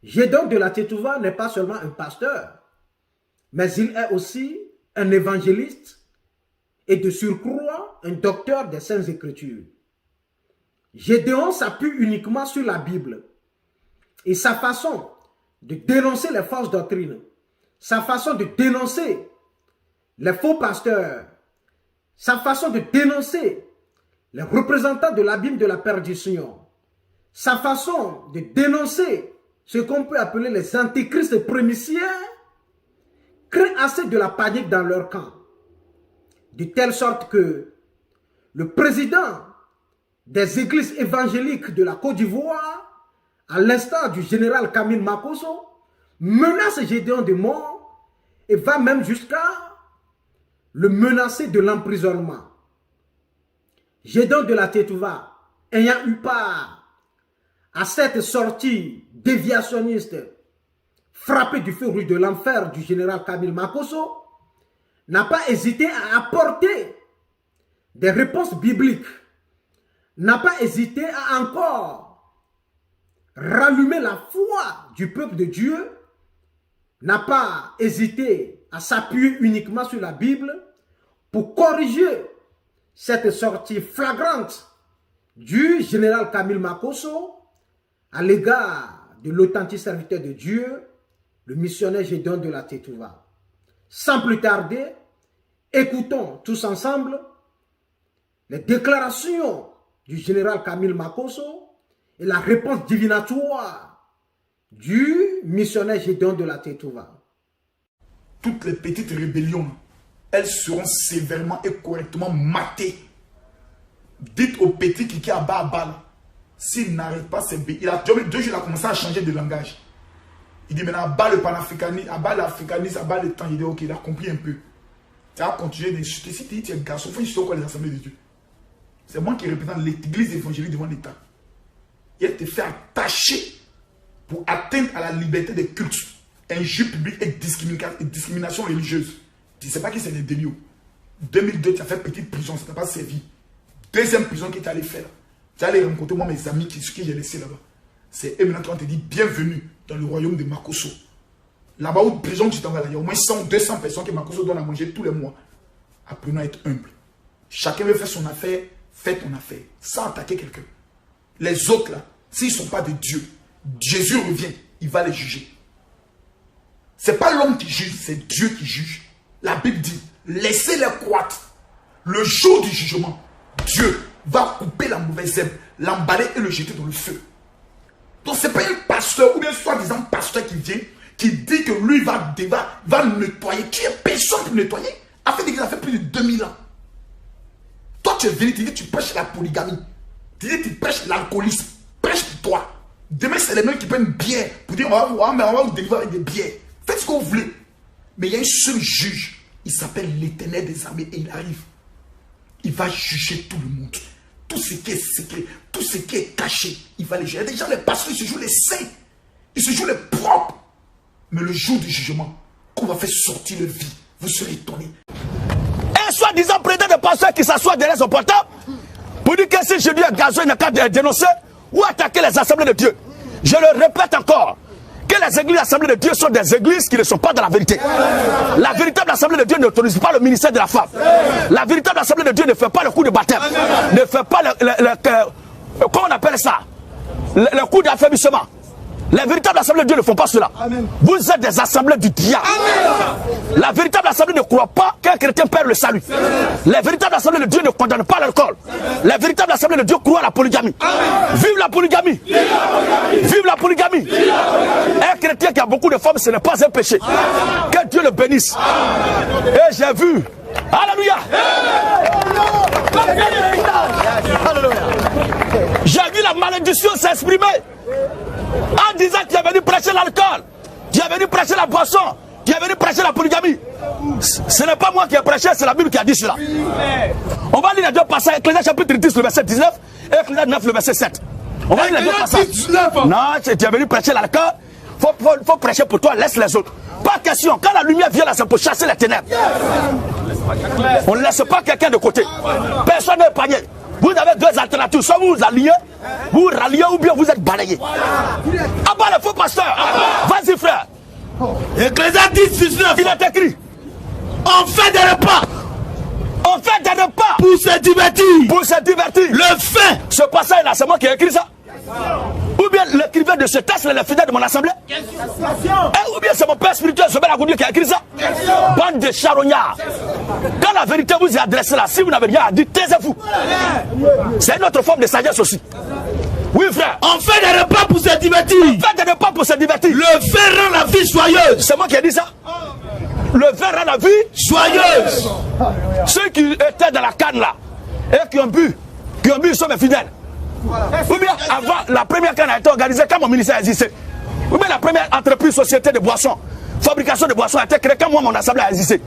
Gédéon de la Tétouva n'est pas seulement un pasteur, mais il est aussi un évangéliste et de surcroît un docteur des Saintes Écritures. Gédéon s'appuie uniquement sur la Bible et sa façon de dénoncer les fausses doctrines, sa façon de dénoncer les faux pasteurs, sa façon de dénoncer les représentants de l'abîme de la perdition, sa façon de dénoncer ce qu'on peut appeler les antéchrists prémiciens, crée assez de la panique dans leur camp, de telle sorte que le président des églises évangéliques de la Côte d'Ivoire, à l'instar du général Camille Makosso, menace Gédéon de mort et va même jusqu'à le menacer de l'emprisonnement. Gédéon de la Tétouva, ayant eu part à cette sortie déviationniste frappée du feu rouge de l'enfer du général Camille Makosso, n'a pas hésité à apporter des réponses bibliques, n'a pas hésité à encore rallumer la foi du peuple de Dieu, n'a pas hésité à s'appuyer uniquement sur la Bible pour corriger cette sortie flagrante du général Camille Makosso à l'égard de l'authentique serviteur de Dieu, le missionnaire Gédéon de la Tétouva. Sans plus tarder, écoutons tous ensemble les déclarations du général Camille Makosso et la réponse divinatoire du missionnaire Gédéon de la Tétouva. Toutes les petites rébellions, elles seront sévèrement et correctement matées. Dites au petit qui a bas à balle, s'il n'arrête pas ses bêtises, il a 2 jours, il a commencé à changer de langage. Il dit maintenant, abat le panafricanisme, abat l'africanisme, abat le temps. Il dit ok, il a compris un peu. Tu vas continuer d'insulter. Si tu es garçon, il faut insulter encore les assemblées de Dieu. C'est moi qui représente l'église évangélique devant l'État. Et elle te fait attacher pour atteindre à la liberté des cultes, injure publique et discrimination religieuse. Tu ne sais pas qui c'est les délires. 2002, tu as fait petite prison, ça ne t'a pas servi. Deuxième prison que tu allé faire. Tu allé rencontrer moi mes amis qui j'ai laissé là-bas. C'est eux maintenant qui te dit bienvenue dans le royaume de Makosso. Là-bas où prison tu t'en vas là, il y a au moins 100 200 personnes que Makosso donne à manger tous les mois. Apprenons à être humble. Chacun veut faire son affaire, fais ton affaire, sans attaquer quelqu'un. Les autres là, s'ils ne sont pas de Dieu, Jésus revient, il va les juger. Ce n'est pas l'homme qui juge, c'est Dieu qui juge. La Bible dit, laissez-les croître. Le jour du jugement, Dieu va couper la mauvaise herbe, l'emballer et le jeter dans le feu. Donc ce n'est pas un pasteur ou bien soi-disant pasteur qui vient, qui dit que lui va nettoyer. Qui est personne pour nettoyer? A fait l'église, ça fait plus de 2000 ans. Toi tu es venu, tu dis tu prêches la polygamie. Tu dis tu prêches l'alcoolisme. Prêche pour toi. Demain c'est les mêmes qui prennent bière pour dire on va vous délivrer avec des bières. Faites ce que vous voulez. Mais il y a un seul juge. Il s'appelle l'Éternel des armées et il arrive. Il va juger tout le monde. Tout ce qui est secret, tout ce qui est caché, il va les juger. Déjà les pasteurs, ils se jouent les saints. Ils se jouent les propres. Mais le jour du jugement, qu'on va faire sortir le vie, vous serez étonnés. Un soi-disant président de pasteur qui s'assoit derrière son portable pour dire que si je dis à Gazo, il n'a qu'à dénoncer ou attaquer les assemblées de Dieu. Je le répète encore. Que les églises assemblées de Dieu sont des églises qui ne sont pas dans la vérité. La véritable assemblée de Dieu n'autorise pas le ministère de la femme. La véritable assemblée de Dieu ne fait pas le coup de baptême. Ne fait pas comment on appelle ça? Le coup d'affaiblissement. Les véritables assemblées de Dieu ne font pas cela. Amen. Vous êtes des assemblées du diable. Amen. La véritable assemblée ne croit pas qu'un chrétien perd le salut. Les véritables assemblées de Dieu ne condamnent pas l'alcool. Les véritables assemblées de Dieu croient à la polygamie. Amen. Vive la polygamie. Vive la polygamie. Vive la polygamie. Un chrétien qui a beaucoup de femmes, ce n'est pas un péché. Amen. Que Dieu le bénisse. Amen. Et j'ai vu. Alléluia. J'ai vu la malédiction s'exprimer. En disant qu'il est venu prêcher l'alcool, qu'il est venu prêcher la boisson, qu'il est venu prêcher la polygamie. Ce n'est pas moi qui ai prêché, c'est la Bible qui a dit cela. On va lire les deux passages, Ecclésiaste chapitre 10, le verset 19, et Ecclésiaste 9, le verset 7. On va lire les deux passages. Non, tu es venu prêcher l'alcool, faut prêcher pour toi, laisse les autres. Pas question, quand la lumière vient là, c'est pour chasser les ténèbres. On ne laisse pas quelqu'un de côté. Personne n'est épargné. Vous avez deux alternatives, soit vous vous alliez, vous ralliez ou bien vous êtes balayé. Abat le faux pasteur. frère. Ecclésiastes 10:19. Il est écrit. On fait des repas. On fait des repas. Pour se divertir. Pour se divertir. Le fait. Ce passage-là, c'est moi qui ai écrit ça. Ou bien l'écrivain de ce texte, le fidèle de mon assemblée. Ou bien c'est mon père spirituel, Sobel Agoudi, qui a écrit ça. Bande de charognards. Quand la vérité vous est adressée là, si vous n'avez rien à dire, taisez-vous. C'est une autre forme de sagesse aussi. Oui, frère. On fait des repas pour se divertir. On fait des repas pour se divertir. Le fait rend la vie joyeuse. C'est moi qui ai dit ça. Le vin rend la vie joyeuse. Ceux qui étaient dans la canne là et qui ont bu, ils sont mes fidèles. Ou bien avant, la première canne a été organisée quand mon ministère existait. Ou bien la première entreprise, société de boissons, fabrication de boissons a été créée quand moi mon assemblée a existé.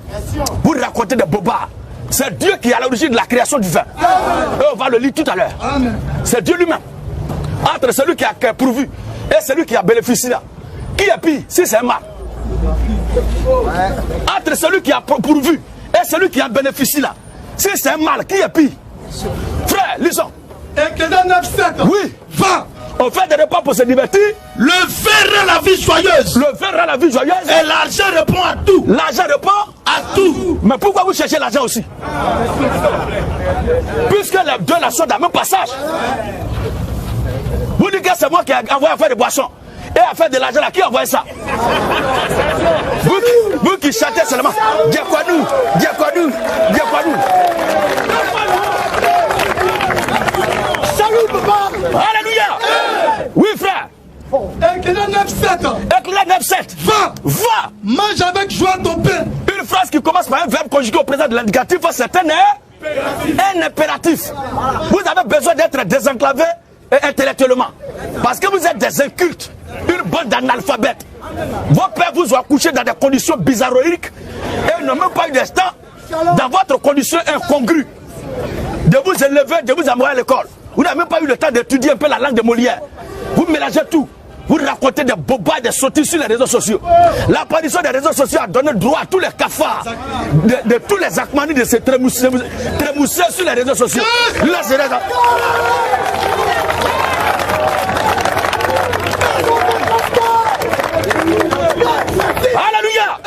Vous racontez des bobards. C'est Dieu qui est à l'origine de la création du vin. Et on va le lire tout à l'heure. C'est Dieu lui-même. Entre celui qui a pourvu et celui qui a bénéficié là. Qui est pire si c'est un mal? Entre celui qui a pourvu et celui qui a bénéficié là. Si c'est un mal, qui est pire? Frère, lisons. Ecclésiastes 9:7. Oui. Va. On fait des repas pour se divertir. Le vin rend la vie joyeuse. Le vin rend la vie joyeuse. Et l'argent répond à tout. L'argent répond à tout. Mais pourquoi vous cherchez l'argent aussi? Puisque les deux là sont dans le même passage. Vous dites que c'est moi qui ai envoyé à faire des boissons et à faire de l'argent là. Qui a envoyé ça? Vous qui chantez seulement Diakwanou, Diakwanou, Diakwanou. Salut papa. Alléluia. Oui frère. Ecclésiastes 9:7. Ecclésiastes 9:7. Va. Va. Mange avec joie ton pain. Une phrase qui commence par un verbe conjugué au présent de l'indicatif, c'est un impératif. Vous avez besoin d'être désenclavé intellectuellement. Parce que vous êtes des incultes, une bande d'analphabètes. Vos pères vous ont accouché dans des conditions bizarroïques et n'ont même pas eu d'instant dans votre condition incongrue de vous élever, de vous envoyer à l'école. Vous n'avez même pas eu le temps d'étudier un peu la langue de Molière. Vous mélangez tout. Vous racontez des bobards, des sottises sur les réseaux sociaux. L'apparition des réseaux sociaux a donné droit à tous les cafards, de tous les acmanis de ces trémoussés sur les réseaux sociaux. Là, c'est là. Alléluia.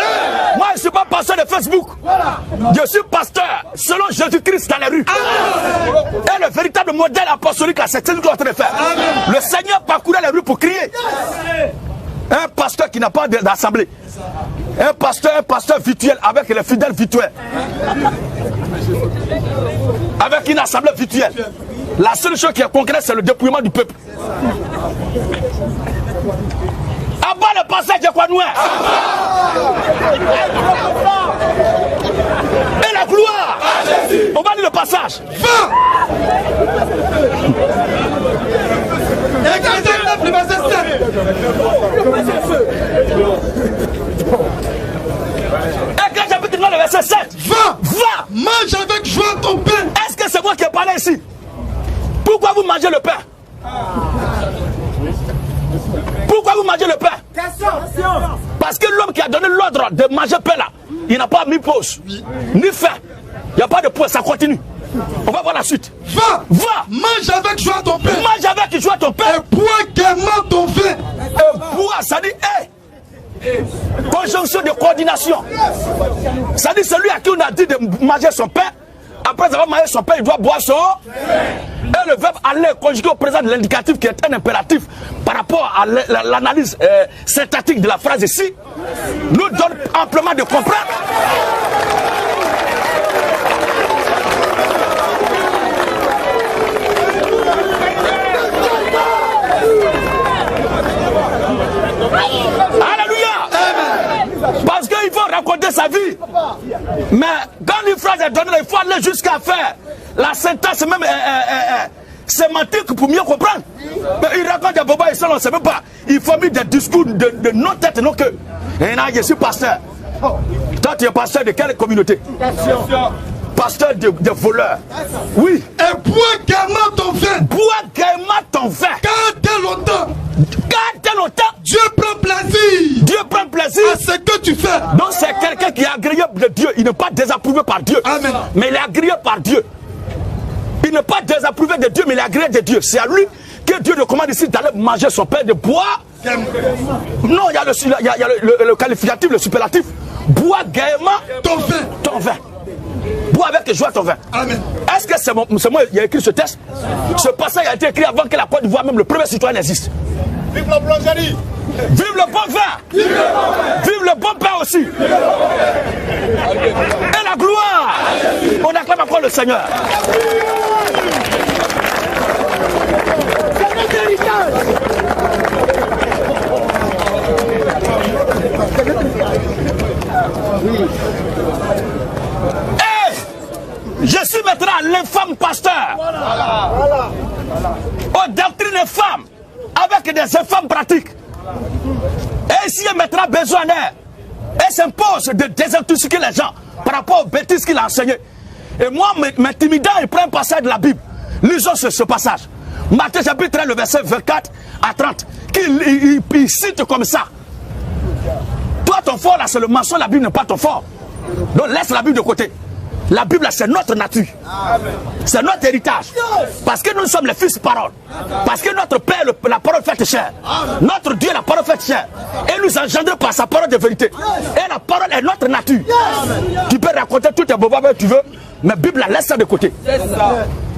Moi, je ne suis pas pasteur de Facebook. Je suis pasteur selon Jésus-Christ dans les rues. Et le véritable modèle apostolique, c'est ce qu'on est en train de faire. Le Seigneur parcourait les rues pour crier. Un pasteur qui n'a pas d'assemblée. Un pasteur virtuel avec les fidèles virtuels. Avec une assemblée virtuelle. La seule chose qui est concrète, c'est le dépouillement du peuple. Abat le passage de Kwanoué. Et la gloire. On va lire le passage. Va. Ecclésiastes 9, verset 7. Ecclésiastes chapitre 9, verset 7. Va. Va. Mange avec joie ton pain. Est-ce que c'est moi qui ai parlé ici? Pourquoi vous mangez le pain? Pourquoi vous mangez le pain? Parce que l'homme qui a donné l'ordre de manger le pain là, il n'a pas mis pause, ni faim. Il n'y a pas de pause, ça continue. On va voir la suite. Va. Va. Mange avec joie ton pain. Mange avec joie ton pain. Et bois gaiement ton vin. Et bois, ça dit, hey. Conjonction de coordination. Ça dit celui à qui on a dit de manger son pain, après avoir mangé son pain, il doit boire son. Et le verbe aller conjugué au présent de l'indicatif qui est un impératif par rapport à l'analyse syntactique de la phrase ici, nous donne amplement de comprendre. Alléluia. Parce qu'il faut raconter sa vie. Mais quand une phrase est donnée, il faut aller jusqu'à faire la syntaxe même sémantique pour mieux comprendre. Mais il raconte des bobas, on ne sait même pas. Il faut mettre des discours de non-tête, non que. Et là, je suis pasteur. Toi, tu es pasteur de quelle communauté? Pasteur de voleurs. Oui. Et bois gaiement ton vin. Bois gaiement ton vin. Garde longtemps. Garde longtemps. Dieu prend plaisir. Dieu prend plaisir à ce que tu fais. Donc c'est quelqu'un qui est agréable de Dieu. Il n'est pas désapprouvé par Dieu. Amen. Mais il est agréable par Dieu. Il n'est pas désapprouvé de Dieu, mais il est agréable de Dieu. C'est à lui que Dieu recommande ici d'aller manger son pain, de boire Non, il y a le qualificatif, le superlatif. Bois gaiement ton vin. Bois avec joie ton vin. Amen. Est-ce que c'est moi qui ai écrit ce texte? Ce passage a été écrit avant que la Côte d'Ivoire, même le premier citoyen, n'existe. Vive la boulangerie. Vive le bon vin. Vive le bon pain aussi. Et la gloire. On acclame encore le Seigneur. Et je suis maintenant l'infâme pasteur. Aux doctrines infâmes, avec des infâmes pratiques. Et ici, il mettra besoin d'air. Et s'impose de désintoxiquer les gens par rapport aux bêtises qu'il a enseignées. Et moi, m'intimidant, il prend un passage de la Bible. Lisons ce passage. Matthieu chapitre 13, le verset 24 à 30. Il cite comme ça. Toi, ton fort, là, c'est le mensonge. La Bible n'est pas ton fort. Donc, laisse la Bible de côté. La Bible, c'est notre nature. C'est notre héritage. Parce que nous sommes les fils de parole. Parce que notre Père, la parole faite chair. Notre Dieu, la parole faite chair. Et nous engendre par sa parole de vérité. Et la parole est notre nature. Tu peux raconter tout tes bobas que tu veux, mais la Bible, laisse ça de côté.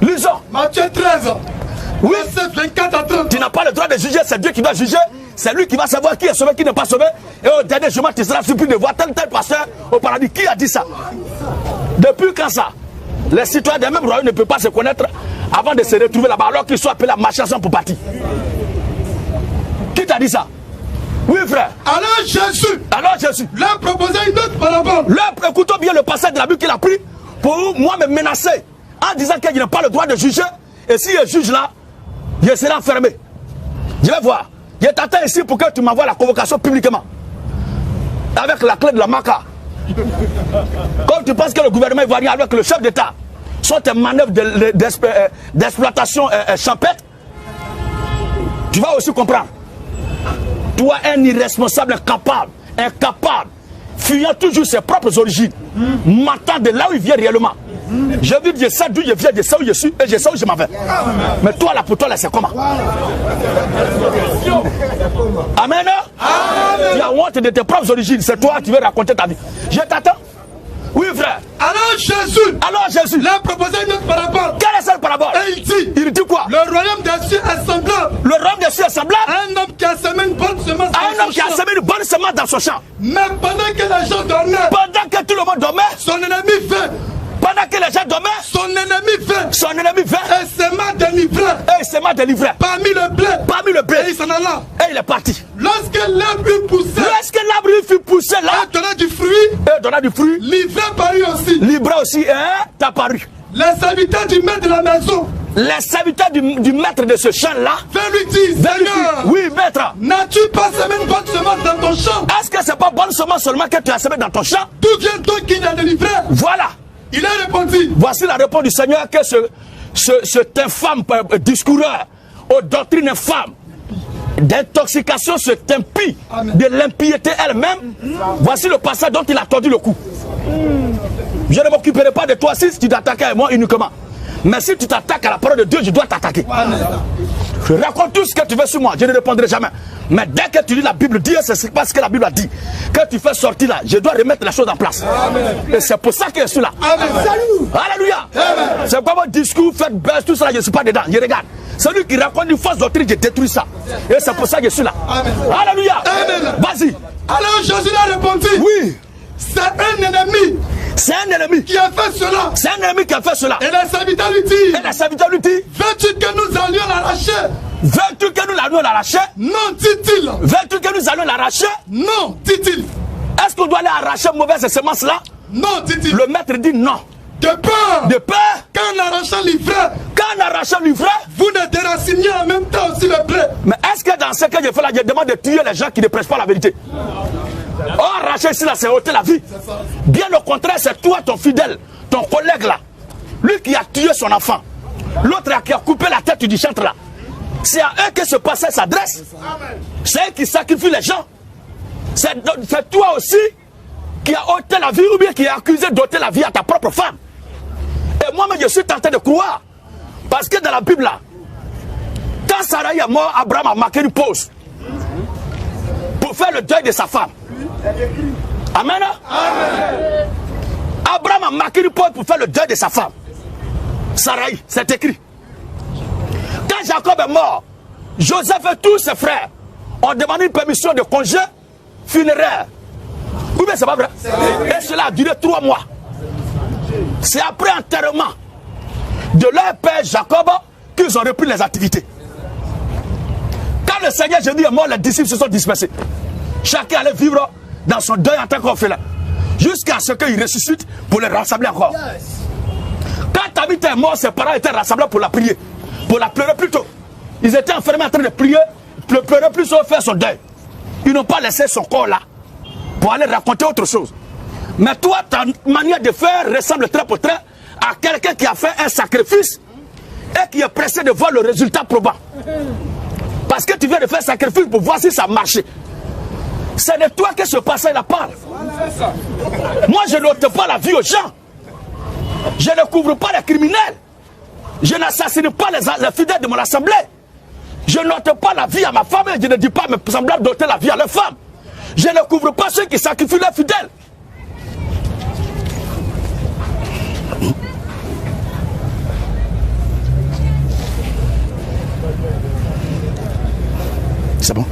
Lisons. Matthieu 13. Oui, verset 24 à 30. tu n'as pas le droit de juger, c'est Dieu qui va juger. C'est lui qui va savoir qui est sauvé, qui n'est pas sauvé. Et au dernier jour, tu seras surpris de voir tel pasteur au paradis. Qui a dit ça? Depuis quand ça? Les citoyens des mêmes royaumes ne peuvent pas se connaître avant de se retrouver là-bas, alors qu'ils sont appelés à marcher ensemble pour partir. Qui t'a dit ça? Oui, frère. Alors Jésus leur proposait une autre parabole. Écoutons bien le passage de la Bible qu'il a pris pour moi me menacer en disant qu'il n'a pas le droit de juger. Et si je juge là, je serai enfermé. Je vais voir. Je t'attends ici pour que tu m'envoies la convocation publiquement. Avec la clé de la maca. Comme tu penses que le gouvernement ivoirien avec le chef d'État sont des manœuvres d'exploitation champêtre, tu vas aussi comprendre. Toi, un irresponsable incapable, fuyant toujours ses propres origines, mentant de là où il vient réellement. Je dis, je sais d'où je viens, je sais où je suis et je sais où je m'en vais. Mais toi, là, pour toi, là, c'est comment? Amen. Tu as honte de tes propres origines. C'est toi qui veux raconter ta vie. Je t'attends. Oui, frère. Alors Jésus leur proposait une autre parabole. Quelle est cette parabole? Et il dit quoi? Le royaume des cieux est semblable. Le royaume des cieux est semblable à un homme qui a semé une bonne semence dans son champ. Mais pendant que les gens dormaient, pendant que tout le monde dormait, son ennemi vint. Pendant que les gens dormaient, son ennemi vint. Et s'est délivré. Parmi le blé. Et il s'en alla. Et il est parti. Lorsque l'arbre fut poussé là, et donna du fruit. Livré aussi, t'as paru. Les serviteurs du maître de la maison. Les serviteurs du maître de ce champ-là. Lui disent, Seigneur, oui, maître. N'as-tu pas semé une bonne semence dans ton champ? Est-ce que c'est pas bonne semence seulement que tu as semé dans ton champ? D'où vient donc qu'il a délivré? Voilà. Il a répondu. Voici la réponse du Seigneur que cet infâme discoureur aux doctrines infâmes d'intoxication, cet impie de l'impiété elle-même. Voici le passage dont il a tordu le cou. Je ne m'occuperai pas de toi si tu t'attaques à moi uniquement. Mais si tu t'attaques à la parole de Dieu, je dois t'attaquer. Raconte tout ce que tu veux sur moi, je ne répondrai jamais. Mais dès que tu lis la Bible, dis c'est pas ce que la Bible a dit. Que tu fais sortir là, je dois remettre les choses en place. Amen. Et c'est pour ça que je suis là. Amen. Alléluia. C'est pas mon discours, faites buzz, tout ça, je ne suis pas dedans. Je regarde. Celui qui raconte une fausse doctrine, je détruis ça. Et c'est pour ça que je suis là. Amen. Alléluia. Vas-y. Alors Jésus a répondu. Oui. C'est un ennemi. C'est un ennemi qui a fait cela. C'est un ennemi qui a fait cela. Et les serviteurs lui disent. Veux-tu que nous allions l'arracher? Veux-tu que nous allions l'arracher? Non, dit-il. Veux-tu que nous allions l'arracher? Non, dit-il. Est-ce qu'on doit aller arracher mauvaise semence là? Non, dit-il. Le maître dit non. De peur. Qu'en arrachant l'ivraie, vous ne déraciniez en même temps aussi le blé. Mais est-ce que dans ce que je fais là, je demande de tuer les gens qui ne prêchent pas la vérité? Oh, arracher ici là, c'est ôter la vie. Bien au contraire, c'est toi, ton fidèle, ton collègue là, lui qui a tué son enfant, l'autre qui a coupé la tête du chantre là. C'est à eux que ce passage s'adresse. C'est eux qui sacrifient les gens. C'est toi aussi qui a ôté la vie ou bien qui est accusé d'ôter la vie à ta propre femme. Et moi-même, je suis tenté de croire. Parce que dans la Bible là, quand Sarah est mort, Abraham a marqué une pause. faire le deuil de sa femme. Amen. Amen. Abraham a marqué une porte pour faire le deuil de sa femme. Sarai, c'est écrit. Quand Jacob est mort, Joseph et tous ses frères ont demandé une permission de congé funéraire. Oui, mais c'est pas vrai. Et cela a duré 3 mois. C'est après enterrement de leur père Jacob qu'ils ont repris les activités. Quand le Seigneur Jésus est mort, les disciples se sont dispersés. Chacun allait vivre dans son deuil en tant qu'orphelin. Jusqu'à ce qu'il ressuscite pour les rassembler encore. Quand Tabitha est mort, ses parents étaient rassemblés pour la prier. Pour la pleurer plutôt. Ils étaient enfermés en train de prier, pleurer plus pour faire son deuil. Ils n'ont pas laissé son corps là pour aller raconter autre chose. Mais toi, ta manière de faire ressemble très pour très à quelqu'un qui a fait un sacrifice et qui est pressé de voir le résultat probant. Parce que tu viens de faire un sacrifice pour voir si ça marche. C'est de toi que ce passage-là parle. Moi, je n'ôte pas la vie aux gens. Je ne couvre pas les criminels. Je n'assassine pas les fidèles de mon assemblée. Je n'ôte pas la vie à ma femme et je ne dis pas à mes semblables d'ôter la vie à leur femme. Je ne couvre pas ceux qui sacrifient leurs fidèles. C'est bon?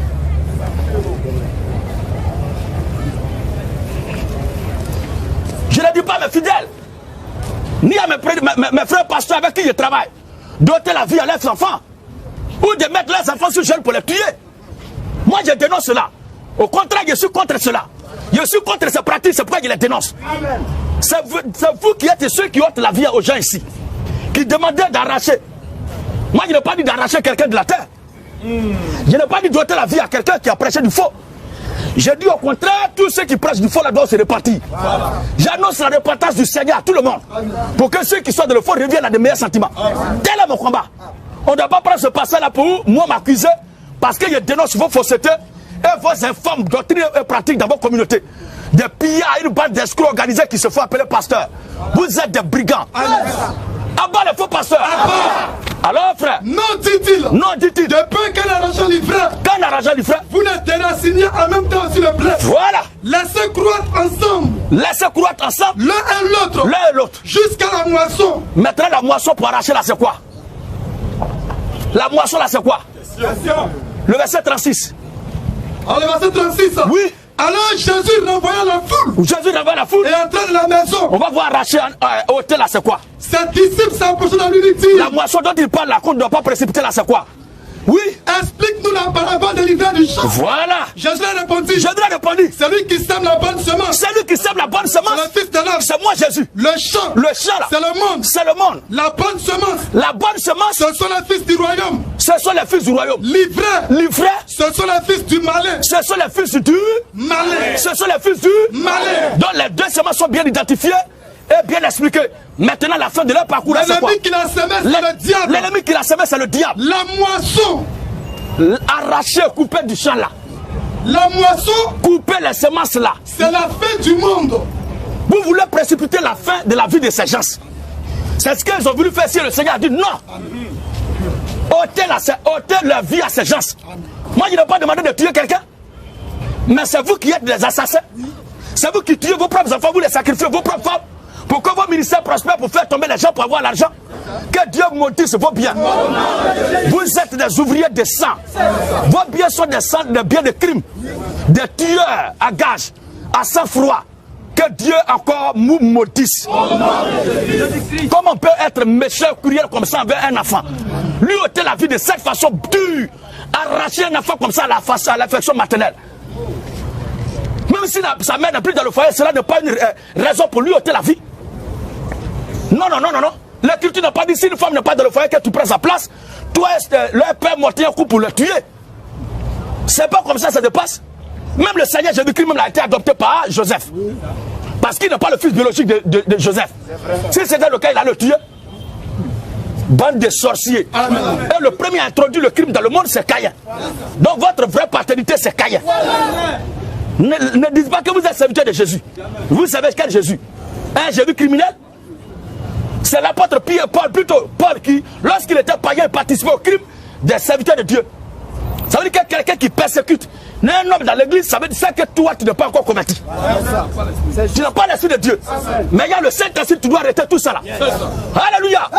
Je ne dis pas à mes fidèles, ni à mes frères pasteurs avec qui je travaille, d'ôter la vie à leurs enfants, ou de mettre leurs enfants sur gel pour les tuer. Moi, je dénonce cela. Au contraire, je suis contre cela. Je suis contre ces pratiques, c'est pourquoi je les dénonce. C'est vous qui êtes ceux qui ôtent la vie aux gens ici, qui demandaient d'arracher. Moi, je n'ai pas dit d'arracher quelqu'un de la terre. Je n'ai pas dit d'ôter la vie à quelqu'un qui a prêché du faux. J'ai dit au contraire, tous ceux qui prêchent du faux là-dedans se répartir. Voilà. J'annonce la repentance du Seigneur à tout le monde. Pour que ceux qui sont dans le faux reviennent à de meilleurs sentiments. Tel est mon combat. On ne doit pas prendre ce passage-là pour moi m'accuser parce que je dénonce vos faussetés et vos infâmes doctrines et pratiques dans vos communautés. Des pillards, une bande d'escrocs organisés qui se font appeler pasteurs. Vous êtes des brigands. Abat les faux pasteurs. Alors frère. Non, dit-il. Non, dit-il. De peu qu'un argent livré. Qu'un argent livré. Vous les déracinez en même temps aussi le blé. Voilà. Laissez croître ensemble. Laissez croître ensemble. L'un et l'autre. L'un et l'autre. Jusqu'à la moisson. Maintenant la moisson pour arracher là c'est quoi? La moisson là c'est quoi? Le verset 36. Alors le verset 36. Oui. Alors Jésus renvoya la foule. Jésus renvoie la foule. Et entra dans la maison. On va voir arracher ôter là c'est quoi? Ses disciples s'approchaient de lui dit. La moisson dont il parle là qu'on ne doit pas précipiter là c'est quoi? Oui. Explique-nous la parabole de l'hiver du champ. Voilà. Jésus a répondu. Jésus a répondu. Celui qui sème la bonne semence. Celui qui sème la bonne semence. C'est le fils de l'homme. C'est moi Jésus. Le champ. Le champ là. C'est le monde. C'est le monde. La bonne semence. La bonne semence. Ce sont les fils du royaume. Ce sont les fils du royaume. Livrés. Livrés. Ce sont les fils du malin. Ce sont les fils du malin. Ce sont les fils du malin. Donc les deux semences sont bien identifiées et bien expliquées. Maintenant la fin de leur parcours là c'est quoi? L'ennemi qui l'a semé c'est le diable. L'ennemi qui l'a semé c'est le diable. La moisson. Arracher, couper du champ là. La moisson. Couper les semences là. C'est la fin du monde. Vous voulez précipiter la fin de la vie de ces gens. C'est ce qu'ils ont voulu faire si le Seigneur a dit non. ôtez la vie à ces gens. Moi je n'ai pas demandé de tuer quelqu'un. Mais c'est vous qui êtes des assassins. C'est vous qui tuez vos propres enfants, vous les sacrifiez vos propres femmes. Pour que vos ministères prospèrent, pour faire tomber les gens, pour avoir l'argent. Que Dieu maudisse vos biens. Vous êtes des ouvriers de sang. Vos biens sont des biens de crime. Des tueurs à gage, à sang-froid. Que Dieu encore nous maudisse. Comment on peut être méchant, cruel comme ça envers un enfant? Lui ôter la vie de cette façon dure. Arracher un enfant comme ça à l'affection maternelle. Même si sa mère n'est plus dans le foyer, cela n'est pas une raison pour lui ôter la vie. Non, non, non, non, non. L'Écriture n'a pas dit si une femme n'est pas dans le foyer que tu prends sa place. Toi, leur père mortier un coup pour le tuer. C'est pas comme ça se passe. Même le Seigneur Jésus-Christ a été adopté par Joseph. Parce qu'il n'est pas le fils biologique de Joseph. Si c'était le cas, il allait le tuer. Bande de sorciers. Amen. Et le premier à introduire le crime dans le monde, c'est Caïn. Donc votre vraie paternité, c'est Caïn. Ne dites pas que vous êtes serviteur de Jésus. Vous savez quel Jésus? Un Jésus criminel? C'est l'apôtre Pierre, Paul plutôt. Paul qui, lorsqu'il était païen, participait au crime des serviteurs de Dieu. Ça veut dire que quelqu'un qui persécute, Un homme dans l'église, ça veut dire que toi, tu n'es pas encore converti. Tu n'as pas l'esprit de Dieu. Mais il y a le Saint-Esprit, tu dois arrêter tout ça là. Alléluia.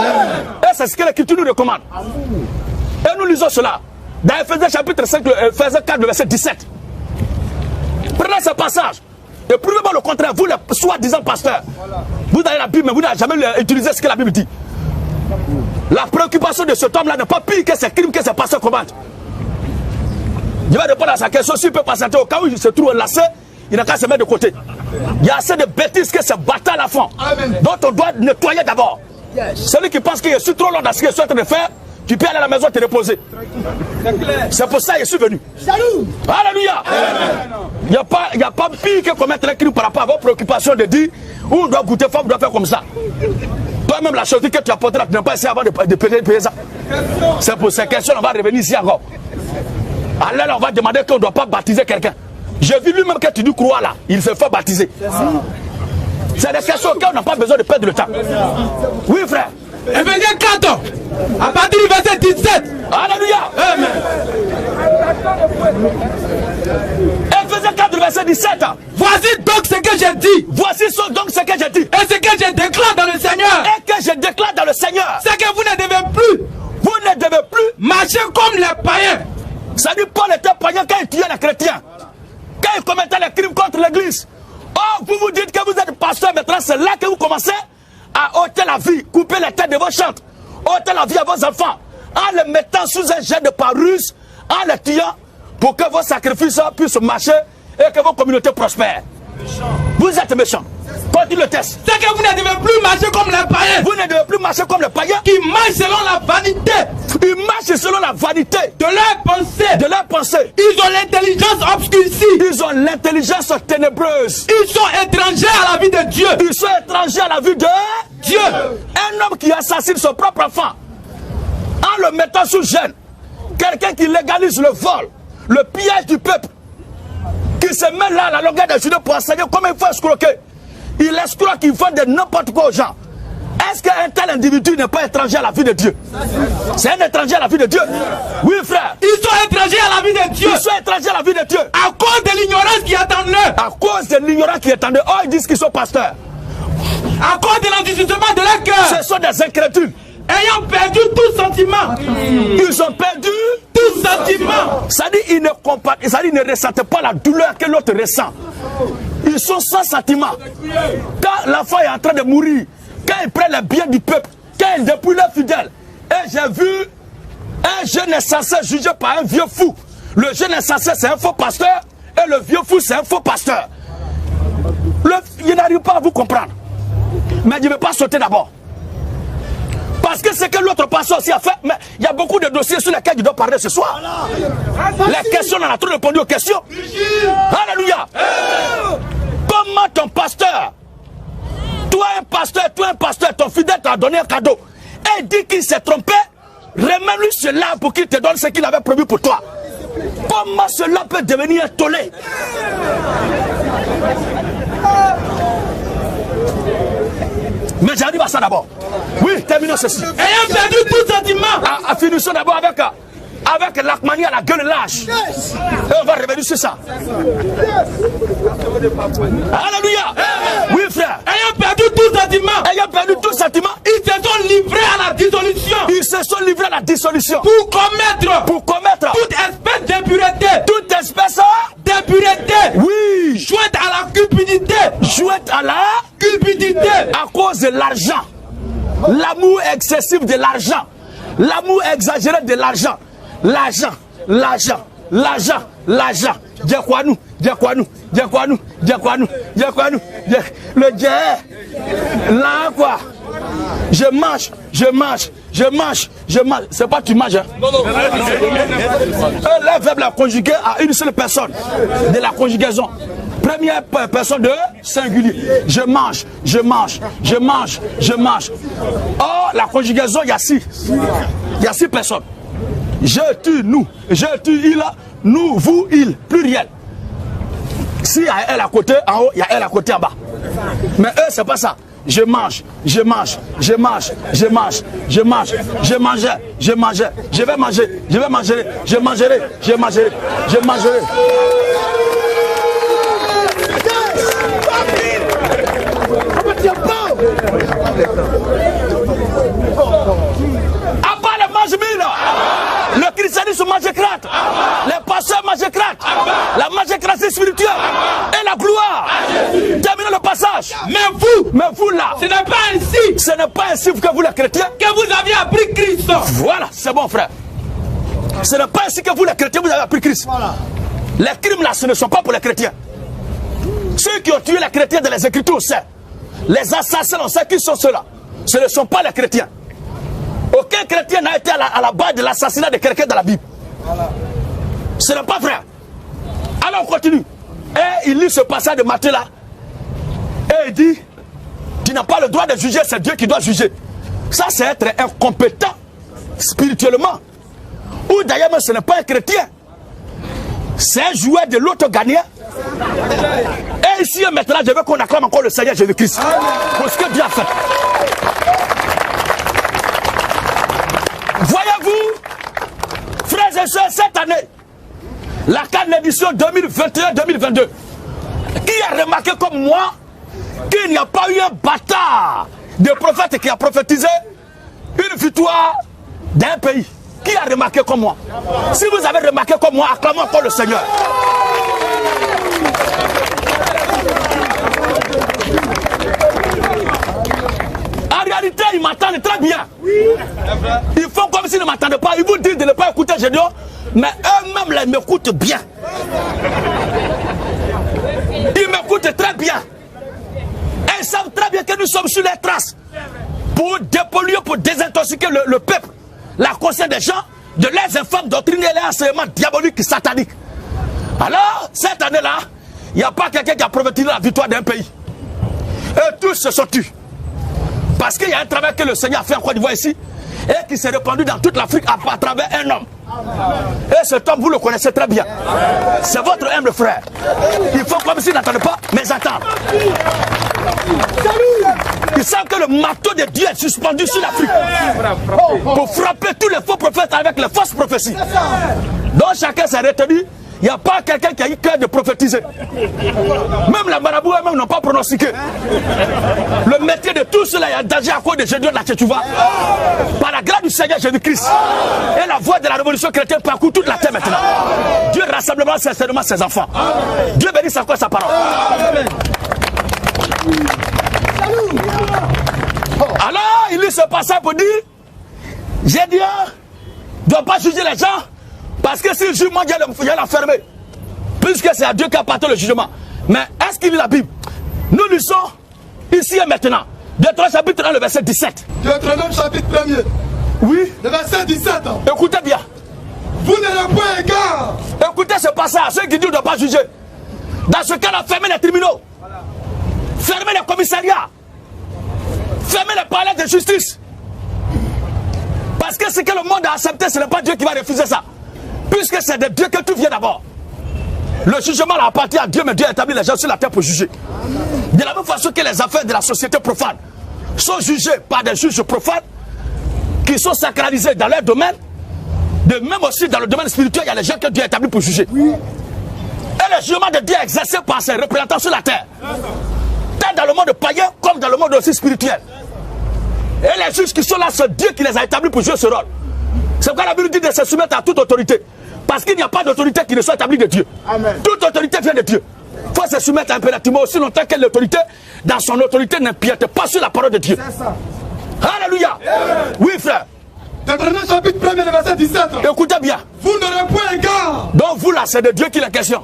Et c'est ce que l'Écriture nous recommande. Et nous lisons cela dans Ephésiens chapitre 5, Ephésiens 4, verset 17. Prenez ce passage et prouvez-moi le contraire. Vous, les soi-disant pasteurs, vous avez la Bible, mais vous n'avez jamais utilisé ce que la Bible dit. La préoccupation de cet homme-là n'est pas pire que ces crimes que ces pasteurs commettent. Je vais répondre à sa question. S'il peut patienter au cas où il se trouve lassé, il n'a qu'à se mettre de côté. Il y a assez de bêtises que ces bâtards la font, dont on doit nettoyer d'abord. Celui qui pense que je suis trop long dans ce que je suis en train de faire, tu peux aller à la maison te reposer. C'est pour ça que je suis venu. Alléluia. Il n'y a pas pire que commettre un crime par rapport à vos préoccupations de dire où on doit goûter fort, on doit faire comme ça. Toi-même, la chose que tu as portée là, tu n'as pas essayé avant de payer ça. C'est pour ces questions qu'on va revenir ici encore. Alors on va demander qu'on ne doit pas baptiser quelqu'un. J'ai vu lui-même que tu dis croire là, il se fait baptiser. C'est des questions auxquelles on n'a pas besoin de perdre le temps. Oui frère. Ephésiens 4, à partir du verset 17. Alléluia. Amen. Ephésiens 4, verset 17. Voici donc ce que j'ai dit. Voici donc ce que j'ai dit. Et ce que je déclare dans le Seigneur. Et que je déclare dans le Seigneur. C'est que vous ne devez plus. Vous ne devez plus marcher comme les païens. Ça dit Paul était païen quand il tuait les chrétiens. Quand il commettait les crimes contre l'église. Oh, vous vous dites que vous êtes pasteur, maintenant c'est là que vous commencez à ôter la vie, couper les têtes de vos chantres, ôter la vie à vos enfants, en les mettant sous un jet de parus, en les tuant, pour que vos sacrifices puissent marcher et que vos communautés prospèrent. Vous êtes méchants. Continue le test. C'est que vous ne devez plus marcher comme les païens. Vous ne devez plus marcher comme les païens. Qui marchent selon la vanité. Ils marchent selon la vanité de leur pensée. De leur pensée. Ils ont l'intelligence obscurcie. Ils ont l'intelligence ténébreuse. Ils sont étrangers à la vie de Dieu. Ils sont étrangers à la vie de Dieu. Un homme qui assassine son propre enfant en le mettant sous gêne. Quelqu'un qui légalise le vol, le pillage du peuple, qui se met là à la longueur des journées pour enseigner comment il faut escroquer. Il escroque, il vend de n'importe quoi aux gens. Est-ce qu'un tel individu n'est pas étranger à la vie de Dieu? C'est un étranger à la vie de Dieu. Oui frère. Ils sont étrangers à la vie de Dieu. Ils sont étrangers à la vie de Dieu. À cause de l'ignorance qui est en eux. À cause de l'ignorance qui est en eux. Oh, ils disent qu'ils sont pasteurs. À cause de l'endurcissement de leur cœur. Ce sont des incrédules. Ayant perdu tout sentiment. Ils ont perdu tout sentiment. Ça dit ils ne ressentent pas la douleur que l'autre ressent. Ils sont sans sentiment. Quand l'enfant est en train de mourir, quand ils prennent les biens du peuple, quand ils dépouillent leurs fidèles. Et j'ai vu un jeune insensé jugé par un vieux fou. Le jeune insensé c'est un faux pasteur et le vieux fou c'est un faux pasteur. Il n'arrive pas à vous comprendre. Mais je ne vais pas sauter d'abord. Parce que c'est que l'autre pasteur aussi a fait, mais il y a beaucoup de dossiers sur lesquels je dois parler ce soir. Les questions, on a trop répondu aux questions. Alléluia. Comment ton pasteur, toi un pasteur, ton fidèle t'a donné un cadeau et dit qu'il s'est trompé, remets-lui cela pour qu'il te donne ce qu'il avait prévu pour toi. Comment cela peut devenir un tollé? Mais j'arrive à ça d'abord. Oui, terminons ceci. Ayant perdu tout sentiment. Finissons d'abord avec l'Achmani à la gueule lâche. Et on va revenir sur ça. Alléluia. Oui, frère. Ayant perdu tout sentiment. Ayant perdu tout sentiment. Ils se sont livrés à la dissolution. Ils se sont livrés à la dissolution. Pour commettre toute espèce d'impureté. Toute espèce d'impureté. Oui. Jointe à la cupidité. Jointe à la cupidité. À cause de l'argent. L'amour excessif de l'argent. L'amour exagéré de l'argent. L'argent. Diakwanou. Le dieu. Là quoi. Je mange. C'est pas tu manges. Hein? Non. Le verbe la conjugué à une seule personne. De la conjugaison. Première personne de singulier. Je mange. Or, la conjugaison, il y a 6 personnes. Je tue, nous. Je tue, il, nous, vous, il. Pluriel. Si il y a elle à côté, en haut, il y a elle à côté, en bas. Mais eux, c'est pas ça. je mange, je mange, je mange, je mange, je mange, je mangeais, je mangeais, je vais manger, je vais manger, je mangerai, je mangerai, je mangerai. À part les mange-mille, le christianisme mange-crate, les pasteurs mange-crate, la mange-crate spirituelle et la gloire. Terminons le passage. Mais vous là, Ce n'est pas ainsi ce n'est pas ainsi que vous les chrétiens. que vous aviez appris Christ. Voilà, c'est bon frère. Ce n'est pas ainsi que vous les chrétiens, vous avez appris Christ. Les crimes là, ce ne sont pas pour les chrétiens. Ceux qui ont tué les chrétiens dans les Écritures, on sait. Les assassins, on sait qui sont ceux-là. Ce ne sont pas les chrétiens. Aucun chrétien n'a été à la base de l'assassinat de quelqu'un dans la Bible. Ce n'est pas vrai. Alors on continue. Et il lit ce passage de Matthieu là. Et il dit, tu n'as pas le droit de juger, c'est Dieu qui doit juger. Ça c'est être incompétent spirituellement. Ou d'ailleurs même ce n'est pas un chrétien. C'est un joueur de l'autre gagnant. Et ici maintenant je veux qu'on acclame encore le Seigneur Jésus-Christ. Pour ce que Dieu a fait. Voyez-vous, frères et sœurs, cette année, la canne édition 2021-2022, qui a remarqué comme moi qu'il n'y a pas eu un bâtard de prophète qui a prophétisé une victoire d'un pays? Qui a remarqué comme moi? Si vous avez remarqué comme moi, acclamons encore le Seigneur. En réalité, ils m'entendent très bien. Ils font comme s'ils ne m'entendent pas. Ils vous disent de ne pas écouter Gédéon, mais eux-mêmes ils m'écoutent bien. Ils m'écoutent très bien. Et ils savent très bien que nous sommes sur les traces pour dépolluer, pour désintoxiquer le peuple, la conscience des gens, de leurs infâmes doctrines et leurs enseignements diaboliques et sataniques. Alors, cette année-là, il n'y a pas quelqu'un qui a prophétisé la victoire d'un pays. Eux tous se sont tus. Parce qu'il y a un travail que le Seigneur a fait en Côte d'Ivoire ici, et qui s'est répandu dans toute l'Afrique à travers un homme. Et cet homme, vous le connaissez très bien. C'est votre humble frère. Il faut comme s'il n'entendait pas, mais attendre. Ils savent que le marteau de Dieu est suspendu sur l'Afrique pour frapper tous les faux prophètes avec les fausses prophéties. Donc chacun s'est retenu. Il n'y a pas quelqu'un qui a eu cœur de prophétiser. Même la marabout eux-mêmes n'ont pas pronostiqué. Le métier de tous cela est en danger à cause de Gédéon de la Tchétchouva. Par la grâce du Seigneur Jésus-Christ. Et la voix de la révolution chrétienne parcourt toute la terre maintenant. Dieu rassemblera sincèrement ses enfants. Dieu bénisse encore sa parole. Alors, il lit ce passage pour dire, Gédéon ne doit pas juger les gens. Parce que s'il juge, moi, il va l'enfermer. Puisque c'est à Dieu qui appartient le jugement. Mais est-ce qu'il lit la Bible? Nous lisons ici et maintenant. Deutéronome chapitre 1, le verset 17. Deutéronome chapitre 1er. Oui. Le verset 17. Écoutez bien. Vous n'avez pas égard. Écoutez ce passage. Ceux qui disent ne doivent pas juger. Dans ce cas-là, fermez les tribunaux. Fermez les commissariats. Fermez les palais de justice. Parce que ce que le monde a accepté, ce n'est pas Dieu qui va refuser ça. Puisque c'est de Dieu que tout vient d'abord. Le jugement appartient à Dieu, mais Dieu a établi les gens sur la terre pour juger. De la même façon que les affaires de la société profane sont jugées par des juges profanes qui sont sacralisés dans leur domaine, de même aussi dans le domaine spirituel, il y a les gens que Dieu a établis pour juger. Et le jugement de Dieu est exercé par ses représentants sur la terre. Tant dans le monde païen comme dans le monde aussi spirituel. Et les juges qui sont là, c'est Dieu qui les a établis pour jouer ce rôle. C'est pourquoi la Bible dit de se soumettre à toute autorité. Parce qu'il n'y a pas d'autorité qui ne soit établie de Dieu. Amen. Toute autorité vient de Dieu. Il faut se soumettre impérativement aussi longtemps que l'autorité, dans son autorité, n'empiète pas sur la parole de Dieu. C'est ça. Alléluia. Amen. Oui, frère. Deutéronome chapitre 1er, le verset 17. Écoutez bien. Vous n'aurez point égard. Donc vous là, c'est de Dieu qu'il est question.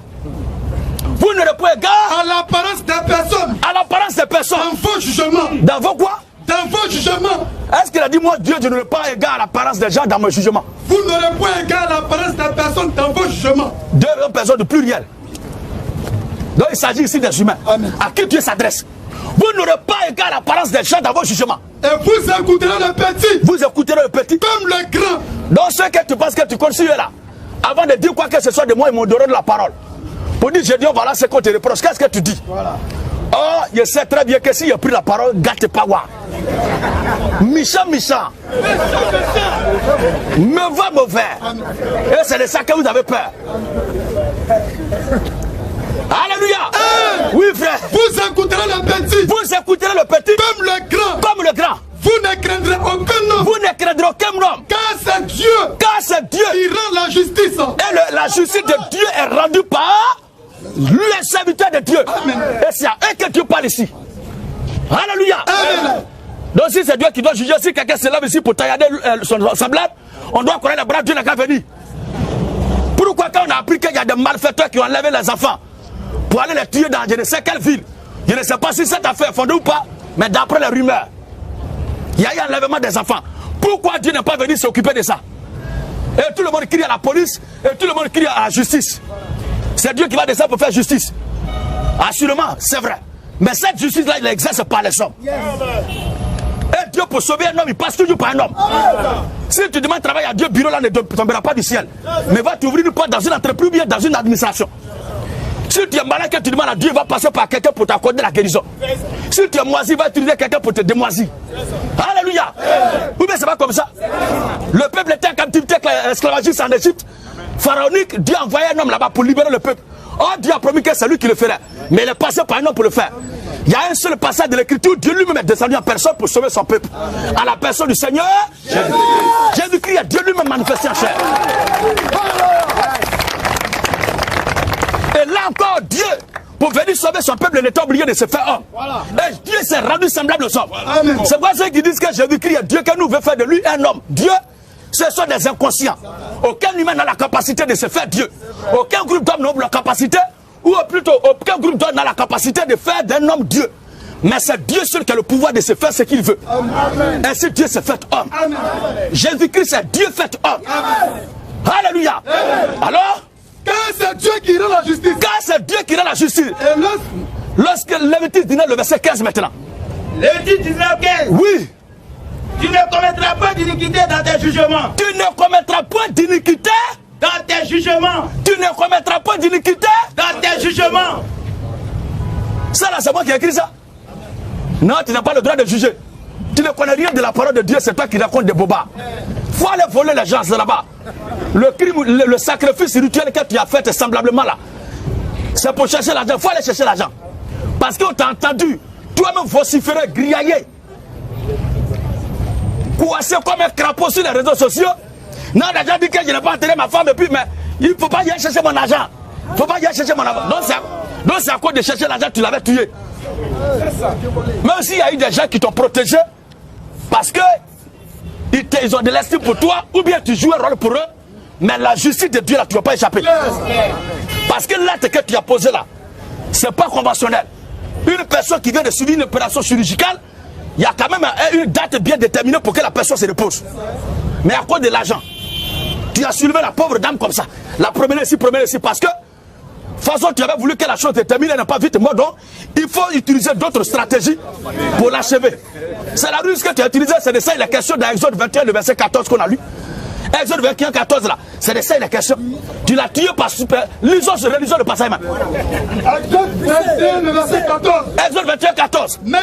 Vous n'aurez point égard à l'apparence des personnes. À l'apparence des personnes. Dans vos jugements. Dans vos quoi? Dans vos jugements. Est-ce qu'il a dit, moi, Dieu, je n'aurai pas égard à l'apparence des gens dans mon jugement? Vous n'aurez pas égard à l'apparence des personnes dans vos jugements. Deux personnes de pluriel. Donc il s'agit ici des humains. Amen. À qui Dieu s'adresse. Vous n'aurez pas égard à l'apparence des gens dans vos jugements. Et vous écouterez le petit. Vous écouterez le petit. Comme le grand. Donc ceux que tu penses que tu considères là, avant de dire quoi que ce soit de moi, ils m'ont donné de la parole. Pour dire, j'ai dit, voilà ce qu'on te reproche. Qu'est-ce que tu dis? Voilà. Oh, je sais très bien que si j'ai pris la parole, gâte pas quoi. Méchant. Mauvais. Et c'est de ça que vous avez peur. Alléluia. Hey. Oui, frère. Vous écouterez le petit. Vous écouterez le petit. Comme le grand. Comme le grand. Vous ne craindrez aucun homme. Vous ne craindrez aucun homme. Car c'est Dieu. Car c'est Dieu. qui rend la justice. Et la justice de Dieu est rendue par les serviteurs de Dieu. Amen. Et c'est à eux que Dieu parle ici. Alléluia. Amen. Donc si c'est Dieu qui doit juger, si quelqu'un se lève ici pour tailler son semblable, on doit connaître le bras de Dieu n'a qu'à venir. Pourquoi quand on a appris qu'il y a des malfaiteurs qui ont enlevé les enfants pour aller les tuer dans je ne sais quelle ville, je ne sais pas si cette affaire est fondée ou pas, mais d'après les rumeurs, il y a eu un enlèvement des enfants. Pourquoi Dieu n'est pas venu s'occuper de ça? Et tout le monde crie à la police, et tout le monde crie à la justice. C'est Dieu qui va descendre pour faire justice. Assurément, c'est vrai. Mais cette justice-là, il exerce par les hommes. Et Dieu, pour sauver un homme, il passe toujours par un homme. Si tu demandes travail à Dieu, bureau là ne tombera pas du ciel. Mais va t'ouvrir une porte dans une entreprise ou bien dans une administration. Si tu es malade, que tu demandes à Dieu, il va passer par quelqu'un pour t'accorder la guérison. Si tu es moisi, il va utiliser quelqu'un pour te démoisir. Alléluia. Ou bien c'est pas comme ça. Le peuple était en captivité avec l'esclavagisme en Égypte. Pharaonique, Dieu a envoyé un homme là-bas pour libérer le peuple. Oh, Dieu a promis que c'est lui qui le ferait. Mais il est passé par un homme pour le faire. Il y a un seul passage de l'écriture, Dieu lui-même est descendu en personne pour sauver son peuple. À la personne du Seigneur, Jésus-Christ, Dieu lui-même manifesté en chair. Et là encore, Dieu, pour venir sauver son peuple, n'était obligé de se faire homme. Et Dieu s'est rendu semblable aux hommes. C'est pour ceux qui disent que Jésus-Christ est Dieu, que nous veut faire de lui un homme. Dieu, ce sont des inconscients. Aucun humain n'a la capacité de se faire Dieu. Aucun groupe d'hommes n'a la capacité, ou plutôt aucun groupe d'hommes n'a la capacité de faire d'un homme Dieu. Mais c'est Dieu seul qui a le pouvoir de se faire ce qu'il veut. Ainsi Dieu s'est fait homme. Jésus-Christ est Dieu fait homme. Alléluia. Alors, car c'est Dieu qui rend la justice. Car c'est Dieu qui rend la justice. Et lorsque Lévitique 19, le verset 15 maintenant. Lévitique 19, 15. Oui. Tu ne commettras pas d'iniquité dans tes jugements. Tu ne commettras pas d'iniquité dans tes jugements. Tu ne commettras pas d'iniquité dans tes jugements. Ça là, c'est moi qui ai écrit ça. Non, tu n'as pas le droit de juger. Tu ne connais rien de la parole de Dieu, c'est toi qui racontes des bobas. Faut aller voler les gens, c'est là-bas. Le crime, le sacrifice rituel que tu as fait semblablement là, c'est pour chercher l'argent. Il faut aller chercher l'argent. Parce qu'on t'a entendu, toi-même vociférer, grillailler, coincé comme un crapaud sur les réseaux sociaux. Non, les gens disent que je n'ai pas enterré ma femme depuis, mais il ne faut pas y aller chercher mon argent. Il ne faut pas y aller chercher mon argent. Donc c'est à cause de chercher l'argent, tu l'avais tué. Même s'il y a eu des gens qui t'ont protégé, parce que ils ont de l'estime pour toi, ou bien tu joues un rôle pour eux, mais la justice de Dieu là, tu ne vas pas échapper. Parce que l'acte que tu as posé là, c'est pas conventionnel. Une personne qui vient de subir une opération chirurgicale, il y a quand même une date bien déterminée pour que la personne se repose. Mais à cause de l'argent, tu as soulevé la pauvre dame comme ça. La promener ici, parce que, de toute façon, tu avais voulu que la chose se termine, elle n'est pas vite morte. Donc, il faut utiliser d'autres stratégies pour l'achever. C'est la ruse que tu as utilisée, c'est de ça il est question dans Exode 21, le verset 14 qu'on a lu. Exode 21, 14 là, c'est de ça il est question. Tu l'as tué par super. Lisons le passage. Exode 21, le verset 14. Exode 21, 14. Mais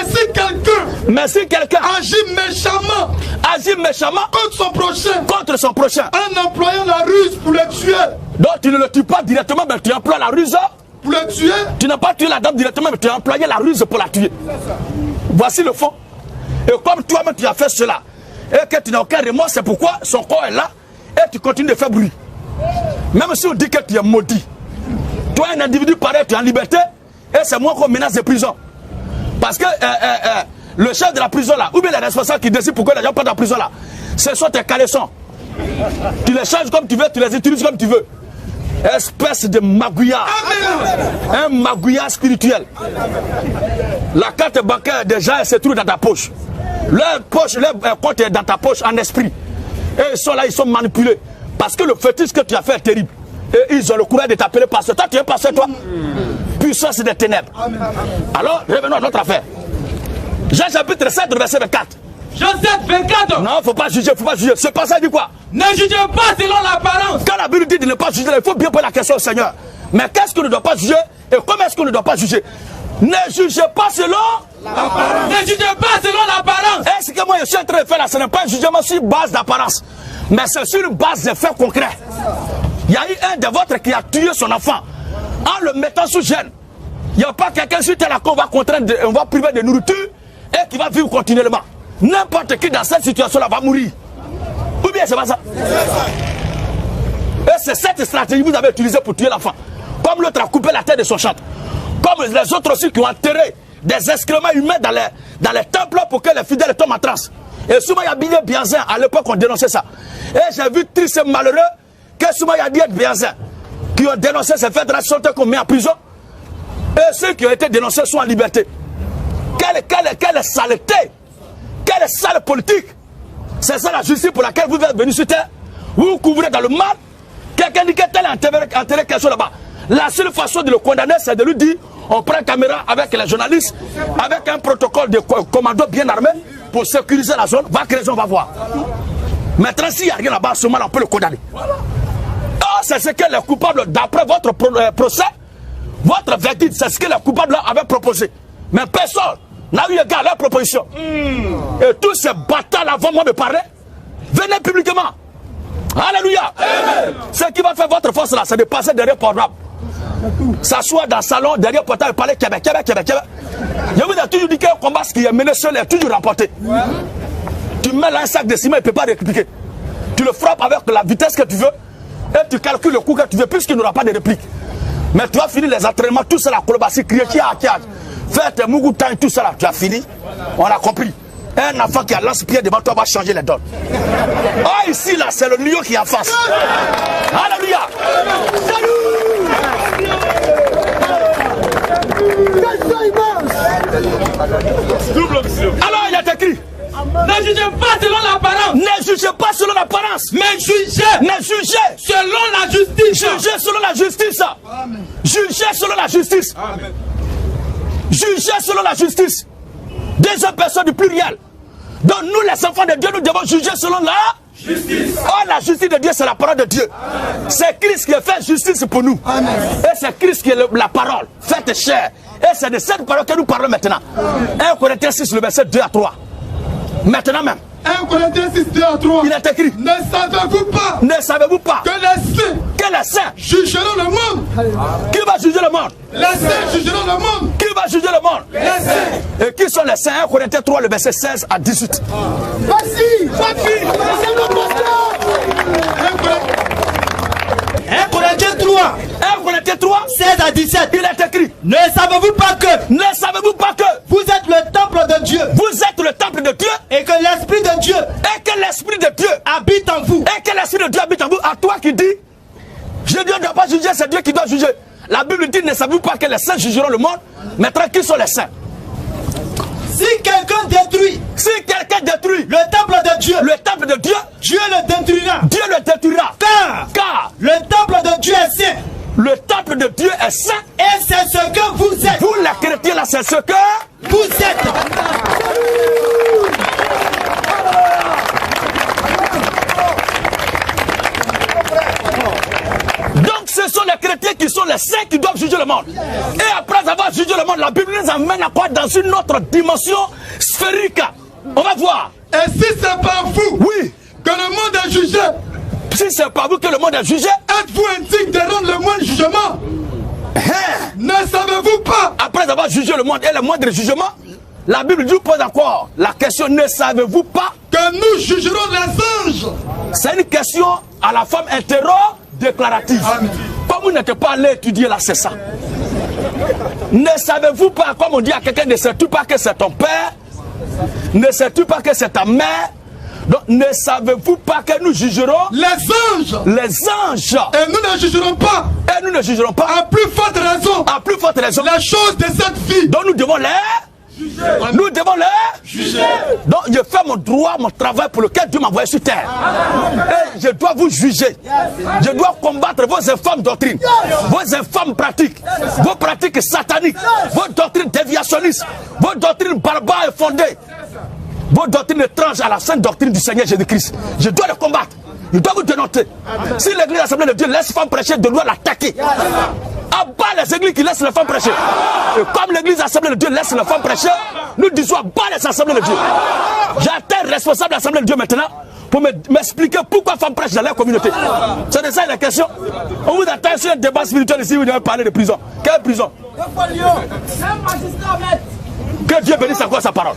si quelqu'un agit méchamment contre son prochain en employant la ruse pour le tuer. Donc tu ne le tues pas directement, mais tu emploies la ruse pour le tuer. Tu n'as pas tué la dame directement, mais tu as employé la ruse pour la tuer. Voici le fond. Et comme toi-même tu as fait cela, et que tu n'as aucun remords, c'est pourquoi son corps est là, et tu continues de faire bruit. Même si on dit que tu es maudit, toi un individu pareil, tu es en liberté, et c'est moi qu'on menace de prison. Parce que le chef de la prison là, ou bien les responsables qui décident pourquoi les gens partent en prison là, ce sont tes caleçons. Tu les changes comme tu veux, tu les utilises comme tu veux. Espèce de magouillard. Un magouillard spirituel. La carte bancaire des gens se trouve dans ta poche. Leur compte est dans ta poche en esprit. Et ils sont là, ils sont manipulés. Parce que le fétiche que tu as fait est terrible. Et ils ont le courage de t'appeler pasteur. Toi, tu es pasteur, toi. Puissance des ténèbres. Alors, revenons à notre affaire. Jean chapitre 7, verset 24. Jean 7, 24. Non, faut pas juger, faut pas juger. Ce passage dit quoi? Ne jugez pas selon l'apparence. Quand la Bible dit de ne pas juger, il faut bien poser la question au Seigneur. Mais qu'est-ce qu'on ne doit pas juger et comment est-ce qu'on ne doit pas juger? Ne jugez pas selon l'apparence. Ne jugez pas selon l'apparence. Est-ce que moi je suis en train de faire là? Ce n'est pas un jugement sur base d'apparence, mais c'est sur une base de faits concrets. Il y a eu un de vôtres qui a tué son enfant en le mettant sous gêne. Il n'y a pas quelqu'un sur terre qu'on va contraindre, on va priver de nourriture et qui va vivre continuellement. N'importe qui dans cette situation-là va mourir. Ou bien c'est pas ça? Et c'est cette stratégie que vous avez utilisée pour tuer l'enfant. Comme l'autre a coupé la tête de son chantre. Comme les autres aussi qui ont enterré des excréments humains dans les temples pour que les fidèles tombent en transe. Et souvent il y a Billy Bianzin, à l'époque on dénonçait ça. Et j'ai vu triste et malheureux que souvent il y a Billy Bianzin qui ont dénoncé ces faits de la santé qu'on met en prison. Et ceux qui ont été dénoncés sont en liberté. Quelle saleté! Quelle sale politique! C'est ça la justice pour laquelle vous êtes venus sur terre. Vous vous couvrez dans le mal. Quelqu'un dit que tel a enterré quelque chose là-bas. La seule façon de le condamner, c'est de lui dire on prend une caméra avec les journalistes, avec un protocole de commando bien armé pour sécuriser la zone. Va que les gens vont voir. Maintenant, s'il n'y a rien là-bas, à ce moment-là, on peut le condamner. Oh, c'est ce que les coupables, d'après votre procès, votre verdict, c'est ce que les coupables avaient proposé. Mais personne n'a eu égard à leur proposition. Et tous ces bâtards avant moi me parler, venez publiquement. Alléluia. Ce qui va faire votre force là, c'est de passer derrière portable. S'asseoir dans le salon, derrière portable et parler Québec. Je vous ai toujours dit qu'un combat qui est mené seul est toujours remporté. Tu mets là un sac de ciment, il ne peut pas répliquer. Tu le frappes avec la vitesse que tu veux et tu calcules le coup que tu veux puisqu'il n'aura pas de réplique. Mais tu as fini les entraînements, tout ça, la colobassie, crier, faire tes mougoutas et tout ça là, tu as fini. On a compris. Un enfant qui a lance-pied devant toi va changer les donnes. Oh, ici là, c'est le lion qui est en face. Alléluia. Alors il est écrit. Ne jugez pas selon l'apparence. Ne jugez pas selon l'apparence. Mais jugez. Mais jugez. Selon la justice. Jugez selon la justice. Jugez selon la justice. Jugez selon la justice. Deuxième personne du pluriel. Donc nous les enfants de Dieu, nous devons juger selon la justice. Oh, la justice de Dieu, c'est la parole de Dieu. C'est Christ qui a fait justice pour nous. Amen. Et c'est Christ qui est la parole faite chair. Et c'est de cette parole que nous parlons maintenant. 1 Corinthiens 6, le verset 2 à 3. Maintenant même. 1 Corinthiens 6, 2 à 3. Il est écrit. Ne savez-vous pas? Ne savez-vous pas? Que les saints jugeront le monde. Qui va juger le monde? Les saints jugeront le monde. Qui va juger le monde? Les saints. Et qui sont les saints? 1 Corinthiens 3, le verset 16 à 18. Voici. 1 Corinthiens 3. 1 Corinthiens 3, 16 à 17. il est écrit. Ne savez-vous pas que vous êtes le temple de Dieu? Vous êtes le temple de Dieu. Et que l'Esprit de Dieu habite en vous. Et que l'Esprit de Dieu habite en vous. À toi qui dis, Dieu ne doit pas juger, c'est Dieu qui doit juger. La Bible dit, ne savez-vous pas que les saints jugeront le monde? Maintenant, qui sont les saints? Si quelqu'un détruit le temple de Dieu, Dieu le détruira. Car le temple de Dieu est saint. Le temple de Dieu est saint. Et c'est ce que vous êtes. Vous les chrétiens là, c'est ce que vous êtes. Donc ce sont les chrétiens qui sont les saints qui doivent juger le monde. Et après avoir jugé le monde, la Bible nous amène à quoi? Dans une autre dimension sphérique. On va voir. Et si c'est par vous, oui, que le monde est jugé, si c'est par vous que le monde est jugé, êtes-vous indigne de rendre le moindre jugement? Ne savez-vous pas? Après avoir jugé le monde et le moindre jugement, la Bible nous pose encore la question, ne savez-vous pas que nous jugerons les anges? C'est une question à la forme déclarative. Comme vous n'êtes pas allé étudier là, c'est ça. Ne savez-vous pas, comme on dit à quelqu'un, ne sais-tu pas que c'est ton père? Ne sais-tu pas que c'est ta mère? Donc ne savez-vous pas que nous jugerons les anges? Les anges. Et nous ne jugerons pas. Et nous ne jugerons pas. À plus forte raison. À plus forte raison. Les choses de cette vie. Donc nous devons les juger. Nous devons les juger. Donc je fais mon droit, mon travail pour lequel Dieu m'a envoyé sur terre. Et je dois vous juger. Je dois combattre vos infâmes doctrines, vos infâmes pratiques, vos pratiques sataniques, vos doctrines déviationnistes, vos doctrines barbares et fondées, vos doctrines étranges à la sainte doctrine du Seigneur Jésus-Christ. Je dois les combattre. Il doit vous dénoncer. Si l'église Assemblée de Dieu laisse femme prêcher, de doit l'attaquer. Abat les églises qui laissent les femmes prêcher. Et comme l'église Assemblée de Dieu laisse les femmes prêcher, nous disons abat les Assemblées de Dieu. J'attends responsable de l'Assemblée de Dieu maintenant pour m'expliquer pourquoi femmes prêchent dans leur communauté. C'est de ça la question. On vous attend sur un débat spirituel ici, vous devez parler de prison. Quelle prison? Que Dieu bénisse encore sa parole.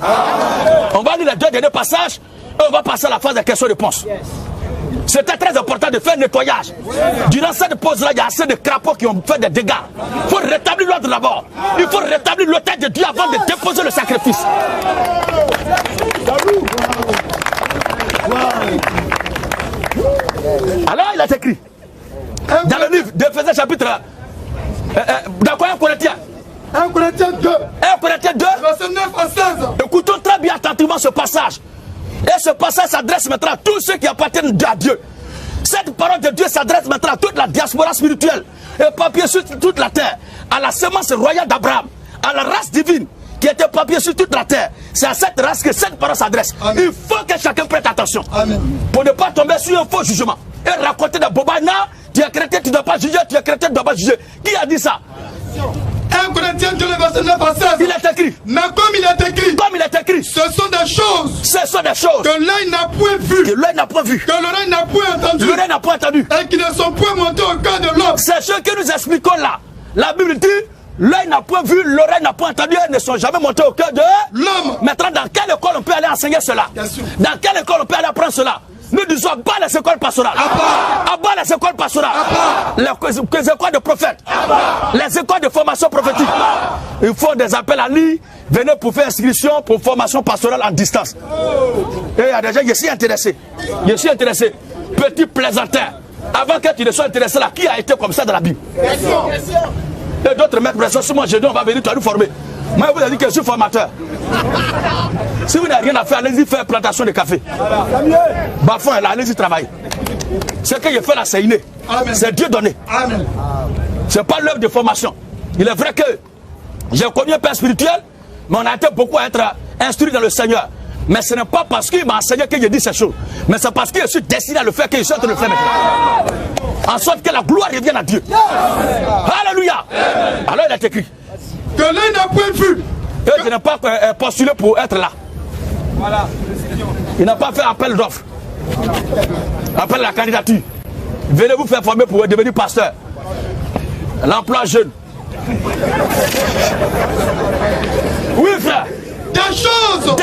On va lire les 2 derniers passages et on va passer à la phase de questions-réponses. C'était très important de faire un nettoyage. Durant cette pause-là, il y a assez de crapauds qui ont fait des dégâts. Il faut rétablir l'ordre d'abord. Il faut rétablir l'autel de Dieu avant de déposer le sacrifice. Alors il a écrit dans le livre d'Éphésiens chapitre dans quoi 1 Corinthiens 1 Corinthiens 2. 1 Corinthiens 2 Verset 9 à 16. Écoutons très bien attentivement ce passage. Et ce passage s'adresse maintenant à tous ceux qui appartiennent à Dieu. Cette parole de Dieu s'adresse maintenant à toute la diaspora spirituelle éparpillée sur toute la terre, à la semence royale d'Abraham, à la race divine qui était éparpillée sur toute la terre. C'est à cette race que cette parole s'adresse. Il faut que chacun prête attention. Amen. Pour ne pas tomber sur un faux jugement et raconter des bobards. Non, tu es chrétien, tu ne dois pas juger, tu es chrétien, tu ne dois pas juger. Qui a dit ça? 1 Corinthiens 2, verset 9 à 16. Il est écrit. Mais comme il est écrit. Comme il est écrit. Ce sont des choses. Ce sont des choses. Que l'œil n'a point vu. Que l'œil n'a point vu. Que l'oreille n'a point entendu. L'oreille n'a point entendu. Et qui ne sont point montés au cœur de l'homme. C'est ce que nous expliquons là. La Bible dit, l'œil n'a point vu, l'oreille n'a point entendu, elles ne sont jamais montées au cœur de l'homme. Maintenant, dans quelle école on peut aller enseigner cela? Dans quelle école on peut aller apprendre cela? Nous disons abat les écoles pastorales. Abat les écoles pastorales. Les écoles de prophètes. Les écoles de formation prophétique. Il faut des appels à lire. Venez pour faire inscription pour formation pastorale en distance. Et il y a des gens qui sont intéressés. Je suis intéressé. Petit plaisantin. Avant que tu ne sois intéressé là, qui a été comme ça dans la Bible? Et d'autres mettent pression sur moi. Je dis on va venir, tu vas nous former. Moi, je vous ai dit que je suis formateur. Si vous n'avez rien à faire, allez-y faire plantation de café. Bafon est là, allez-y travailler. Ce que je fais là, c'est inné. C'est Dieu donné. Ce n'est pas l'œuvre de formation. Il est vrai que j'ai connu un père spirituel, mais on a été beaucoup à être instruit dans le Seigneur. Mais ce n'est pas parce qu'il m'a enseigné que je dis ces choses. Mais c'est parce que je suis destiné à le faire que je suis en train de le faire maintenant. En sorte que la gloire revienne à Dieu. Alléluia. Alors il est écrit. Que l'œil n'a point vu. Et je n'ai pas postulé pour être là. Voilà. Il n'a pas fait appel d'offres. Appel à la candidature. Venez vous faire former pour devenir pasteur. L'emploi jeune. Oui, frère. Des choses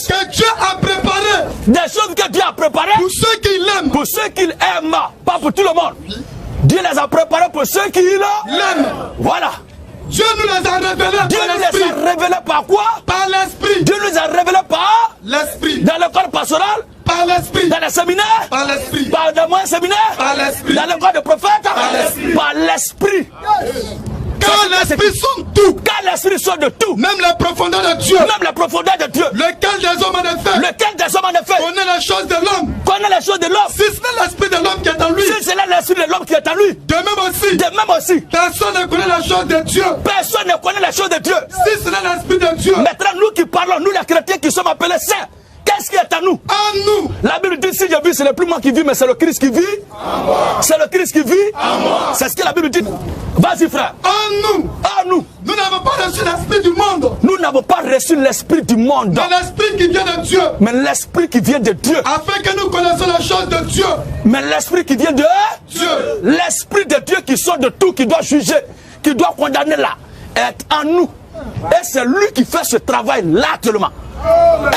que Dieu a préparées. Des choses que Dieu a préparées pour ceux qui l'aiment. Pour ceux qui l'aiment. Pas pour tout le monde. Dieu les a préparées pour ceux qui l'aiment. Voilà. Dieu nous les a révélés. Dieu nous les a révélés par quoi? Par l'esprit. Dieu nous a révélés par l'esprit. Dans l'école pastorale. Par l'esprit. Dans les séminaires. Par l'esprit. Par les moyens séminaires. Par l'esprit. Dans l'école de prophètes. Par l'esprit. Par l'esprit. Car l'esprit sonde tout. Car l'esprit sonde de tout. Même la profondeur de Dieu. Même la profondeur de Dieu. Lequel des hommes en effet. Lequel des hommes en effet. Connaît les choses de l'homme. Connaît les choses de l'homme. Si ce n'est l'esprit de l'homme qui est en lui. Si c'est l'esprit de l'homme qui est en lui. De même aussi. De même aussi. Personne ne connaît les choses de Dieu. Personne ne connaît les choses de Dieu. Si ce n'est l'esprit de Dieu. Maintenant, nous qui parlons, nous les chrétiens qui sommes appelés saints, qu'est-ce qui est en nous? En nous. La Bible dit, si je vis, ce n'est plus moi qui vis, mais c'est le Christ qui vit. C'est le Christ qui vit. C'est ce que la Bible dit. Vas-y, frère. En nous. En nous. Nous n'avons pas reçu l'esprit du monde. Nous n'avons pas reçu l'esprit du monde. Mais l'esprit qui vient de Dieu. Mais l'esprit qui vient de Dieu. Afin que nous connaissions la chose de Dieu. Mais l'esprit qui vient de Dieu. L'esprit de Dieu qui sort de tout, qui doit juger, qui doit condamner là, est en nous. Et c'est lui qui fait ce travail là actuellement.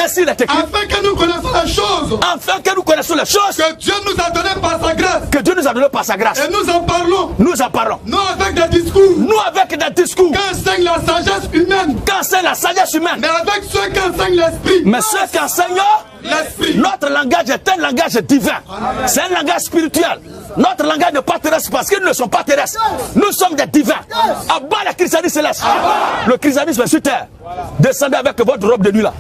Ainsi il est écrit. Afin que nous connaissions les choses. Afin que nous connaissions les choses. Que Dieu nous a donné par sa grâce. Que Dieu nous a donné par sa grâce. Et nous en parlons. Nous en parlons. Non avec des discours. Nous avec des discours. Qu'enseigne la sagesse humaine. Qu'enseigne la sagesse humaine. Mais avec ceux qui enseignent l'esprit. Mais ceux qui enseignent l'esprit. Notre langage est un langage divin. C'est un langage spirituel. Notre langage n'est pas terrestre parce qu'ils ne sont pas terrestres. Nous sommes des divins. Abat le christianisme céleste. Le christianisme est sur terre. Descendez avec votre robe de nuit là.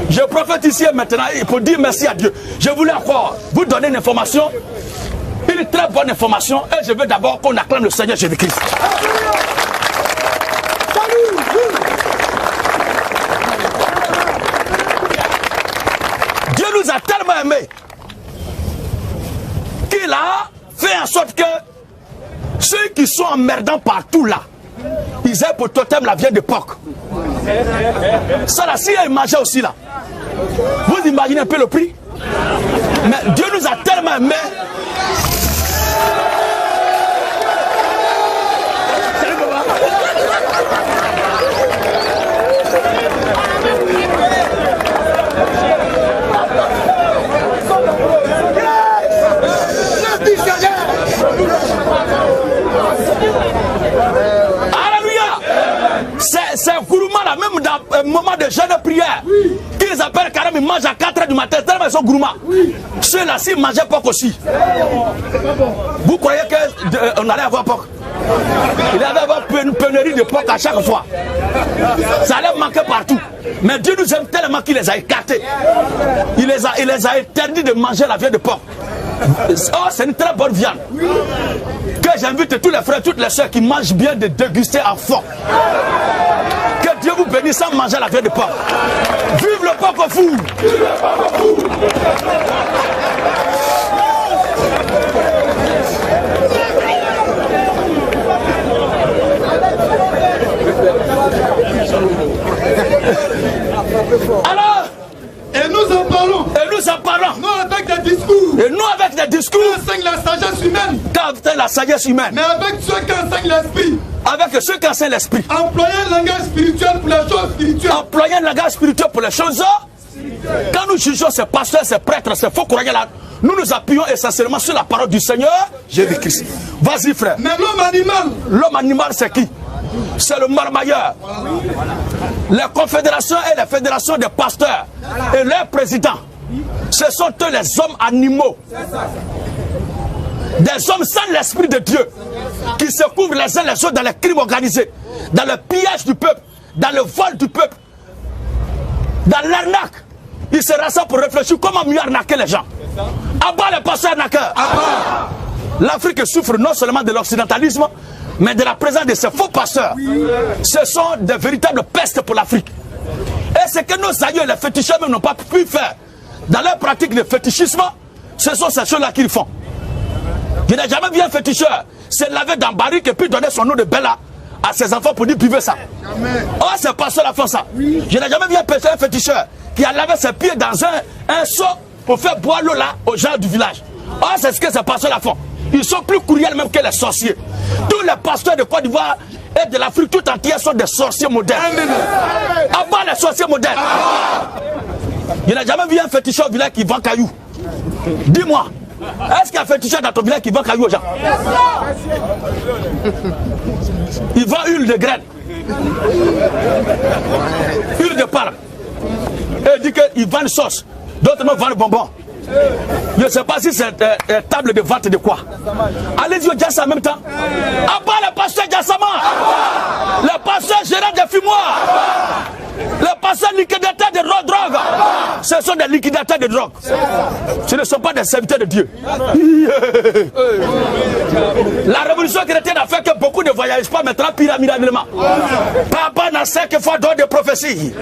Je prophète ici maintenant pour dire merci à Dieu. Je voulais encore vous donner une information, une très bonne information, et je veux d'abord qu'on acclame le Seigneur Jésus-Christ. Dieu nous a tellement aimés qu'il a fait en sorte que ceux qui sont emmerdants partout là, ils aient pour totem la vieille époque. Ça là, s'il y a une manger aussi là, vous imaginez un peu le prix? Mais Dieu nous a tellement aimés. C'est un gourmand là, même dans un moment de jeûne de prière, qu'ils appellent carrément, ils mangent à 4h du matin, tellement ils sont gourmands. Ceux-là, s'ils mangeaient porc aussi. Vous croyez qu'on allait avoir porc? Il allait avoir une pénurie de porc à chaque fois. Ça allait manquer partout. Mais Dieu nous aime tellement qu'il les a écartés. Il les a interdits de manger la viande de porc. Oh, c'est une très bonne viande. Que j'invite tous les frères, toutes les soeurs qui mangent bien de déguster à fond. Que Dieu vous bénisse sans manger la viande de porc. Vive le porc au four. Vive le porc au four. Alors, et nous en parlons. Et nous en parlons. Non avec des discours. Et nous avec des discours. Qui enseignent la sagesse humaine. Qui la sagesse humaine. Mais avec ceux qui enseignent l'esprit. Avec ceux qui enseignent l'esprit. Employant le langage spirituel pour les choses spirituelles. Employant le langage spirituel pour les choses. Quand nous jugeons ces pasteurs, ces prêtres, ces faux croyants là, nous nous appuyons essentiellement sur la parole du Seigneur Jésus-Christ. Vas-y frère. Mais l'homme animal. L'homme animal c'est qui? C'est le marmailleur. Les confédérations et les fédérations des pasteurs et leurs présidents, ce sont eux les hommes animaux. Des hommes sans l'esprit de Dieu qui se couvrent les uns les autres dans les crimes organisés, dans le pillage du peuple, dans le vol du peuple, dans l'arnaque. Ils se rassemblent pour réfléchir comment mieux arnaquer les gens. Abat les pasteurs arnaqueurs. L'Afrique souffre non seulement de l'occidentalisme, mais de la présence de ces faux pasteurs. Ce sont des véritables pestes pour l'Afrique. Et ce que nos aïeux, les fétichistes, n'ont pas pu faire dans leur pratique de fétichisme, ce sont ces choses-là qu'ils font. Je n'ai jamais vu un féticheur se laver dans barrique et puis donner son nom de Bella à ses enfants pour dire buvez ça. Oh, ces pasteurs font ça. Je n'ai jamais vu un féticheur qui a lavé ses pieds dans un seau pour faire boire l'eau là aux gens du village. Oh, c'est ce que ces pasteurs font. Ils sont plus courriels même que les sorciers. Tous les pasteurs de Côte d'Ivoire et de l'Afrique tout entière sont des sorciers modernes. Avant les sorciers modernes. Je n'ai jamais vu un féticheur au village qui vend cailloux. Dis-moi, est-ce qu'il y a un féticheur dans ton village qui vend cailloux aux gens? Il vend huile de graine, huile de palme. Et il dit qu'il vend une sauce. D'autres me vendent bonbons. Je ne sais pas si c'est table de vente de quoi. Allez-y au Diassa en même temps. Abat le pasteur Diassama. Le pasteur gérant des fumoirs. Le pasteur liquidateur de drogue. Ce sont des liquidateurs de drogue. Ce ne sont pas des serviteurs de Dieu. La révolution chrétienne a fait que beaucoup ne voyagent pas maintenant pyramidalement. Papa n'a 5 fois d'or de prophétie.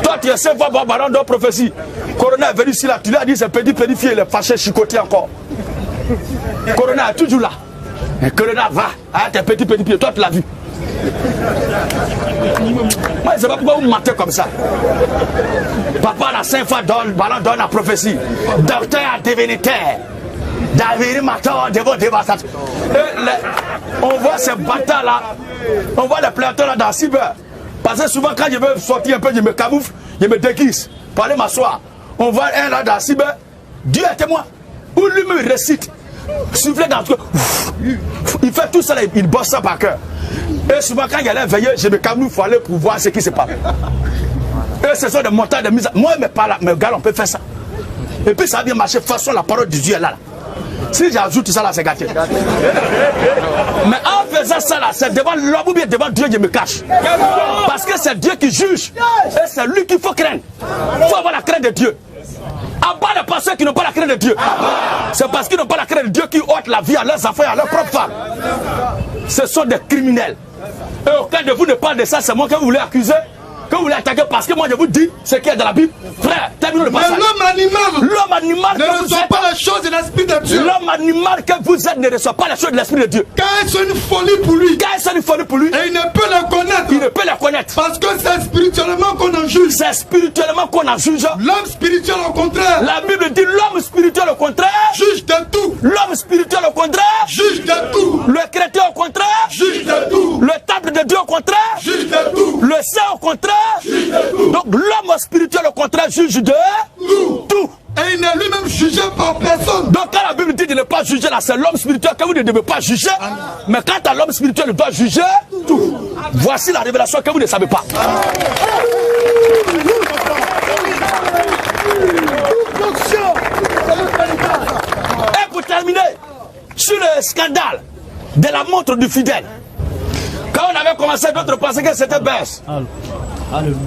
Toi tu as 5 fois baron d'or de prophétie. Corona est venu ici là, tu lui as dit c'est pédifié, il est fâché, chicoté encore. Corona est toujours là. Et Corona va, ah t'es petit pied, toi tu l'as vu. Moi je ne sais pas pourquoi vous mentez comme ça. Papa a 5 fois d'or, ballon d'or la prophétie. Docteur à divinité. David Maton, on voit ces bâtards là, on voit les planteurs là dans cyber. Parce que souvent quand je veux sortir un peu, je me camoufle, je me déguise pour aller m'asseoir. On voit un là dans cyber, Dieu est témoin, où lui me récite, souffler dans le truc, il fait tout ça, il bosse ça par cœur. Et souvent quand il allait veiller, je me camoufle pour aller pour voir ce qui se passe. Et ce sont des montagnes de mise. Moi mes gars on peut faire ça. Et puis ça va bien marcher, de toute façon la parole de Dieu est là. Si j'ajoute ça là, c'est gâté. Mais en faisant ça là, c'est devant l'homme ou bien devant Dieu que je me cache. Parce que c'est Dieu qui juge. Et c'est lui qu'il faut craindre. Il faut avoir la crainte de Dieu. Abat les pasteurs qui n'ont pas la crainte de Dieu. C'est parce qu'ils n'ont pas la crainte de Dieu qui ôtent la vie à leurs enfants et à leurs propres femmes. Ce sont des criminels. Et aucun de vous ne parle de ça, c'est moi que vous voulez accuser. que vous voulez attaquer parce que moi je vous dis ce qu'il y a dans la Bible. Frère, terminons le passage. Mais l'homme animal ne reçoit pas les choses de l'Esprit de Dieu. L'homme animal que vous êtes ne reçoit pas les choses de l'Esprit de Dieu. Car c'est une folie pour lui. Car c'est une folie pour lui. Et il ne peut les connaître. Il ne peut les connaître. Parce que c'est spirituellement qu'on en juge. C'est spirituellement qu'on en juge. L'homme spirituel au contraire. La Bible dit l'homme spirituel au contraire Juge de tout. L'homme spirituel au contraire Juge de tout. Le chrétien au contraire Juge de tout. Le temple de Dieu au contraire Juge de tout. Le saint au contraire Juge de tout. Donc l'homme spirituel au contraire juge de tout. Et il n'est lui-même jugé par personne. Donc quand la Bible dit de ne pas juger là, c'est l'homme spirituel que vous ne devez pas juger. Mais quand à l'homme spirituel, il doit juger tout. Voici la révélation que vous ne savez pas. Et pour terminer, sur le scandale de la montre du fidèle, quand on avait commencé, d'autres pensaient que c'était baisse. Alléluia.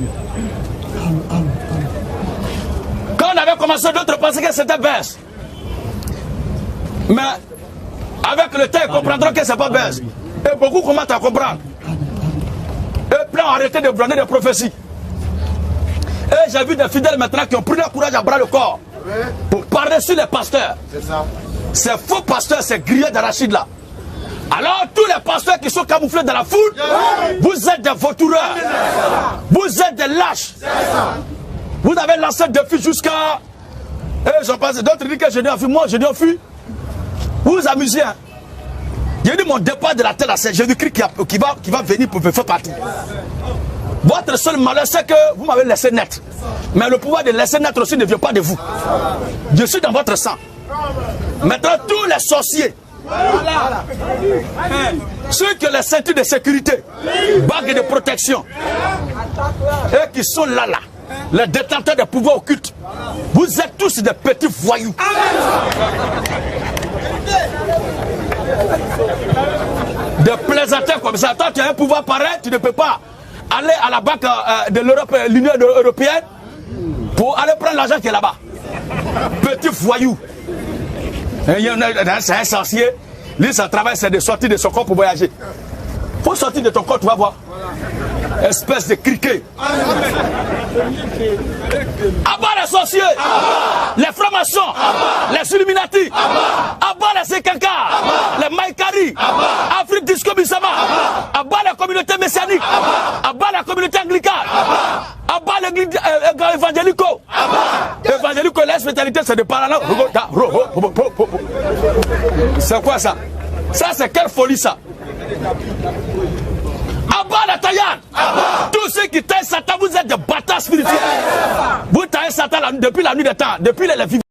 Quand on avait commencé, d'autres pensaient que c'était baisse. Mais avec le temps, ils comprendront que ce n'est pas baisse. Et beaucoup commencent à comprendre. Et plein ont arrêté de brander des prophéties. Et j'ai vu des fidèles maintenant qui ont pris leur courage à bras le corps pour parler sur les pasteurs. Ces faux pasteurs, ces grillés d'arachide là. Alors tous les pasteurs qui sont camouflés dans la foule, vous êtes des vautoureurs. Vous êtes des lâches. Vous avez lancé le défi jusqu'à... Et j'en passe. D'autres disent que je n'ai enfui. Moi, je n'ai enfui. Vous vous amusez. Hein? J'ai dit mon départ de la terre, c'est Jésus-Christ qui va venir pour me faire partie. Votre seul malheur, c'est que vous m'avez laissé naître. Mais le pouvoir de laisser naître aussi ne vient pas de vous. Je suis dans votre sang. Maintenant, tous les sorciers, ceux qui ont les ceintures de sécurité, bagues de protection, et qui sont là, les détenteurs des pouvoirs occultes, vous êtes tous des petits voyous. Des plaisantins comme ça. Toi, tu as un pouvoir pareil, tu ne peux pas aller à la banque de l'Europe, l'Union européenne, pour aller prendre l'argent qui est là-bas. Petit voyou. C'est un sorcier. Lui, son travail, c'est de sortir de son corps pour voyager. Faut sortir de ton corps, tu vas voir. Espèce de criquet. Abat les sorciers, les francs-maçons, les Illuminati, abat les Sekaka, les Maïkari, Afrique Disco Bissama, abat les communautés messianiques, abat la communauté anglicane, abat l'église évangélico. Évangélico, la spécialité, c'est de parler là. C'est quoi ça? Ça, c'est quelle folie ça? Abat la taillade. Tous ceux qui taillent Satan, vous êtes des bâtards spirituels. Vous taillez Satan depuis la nuit des temps, depuis les vivants.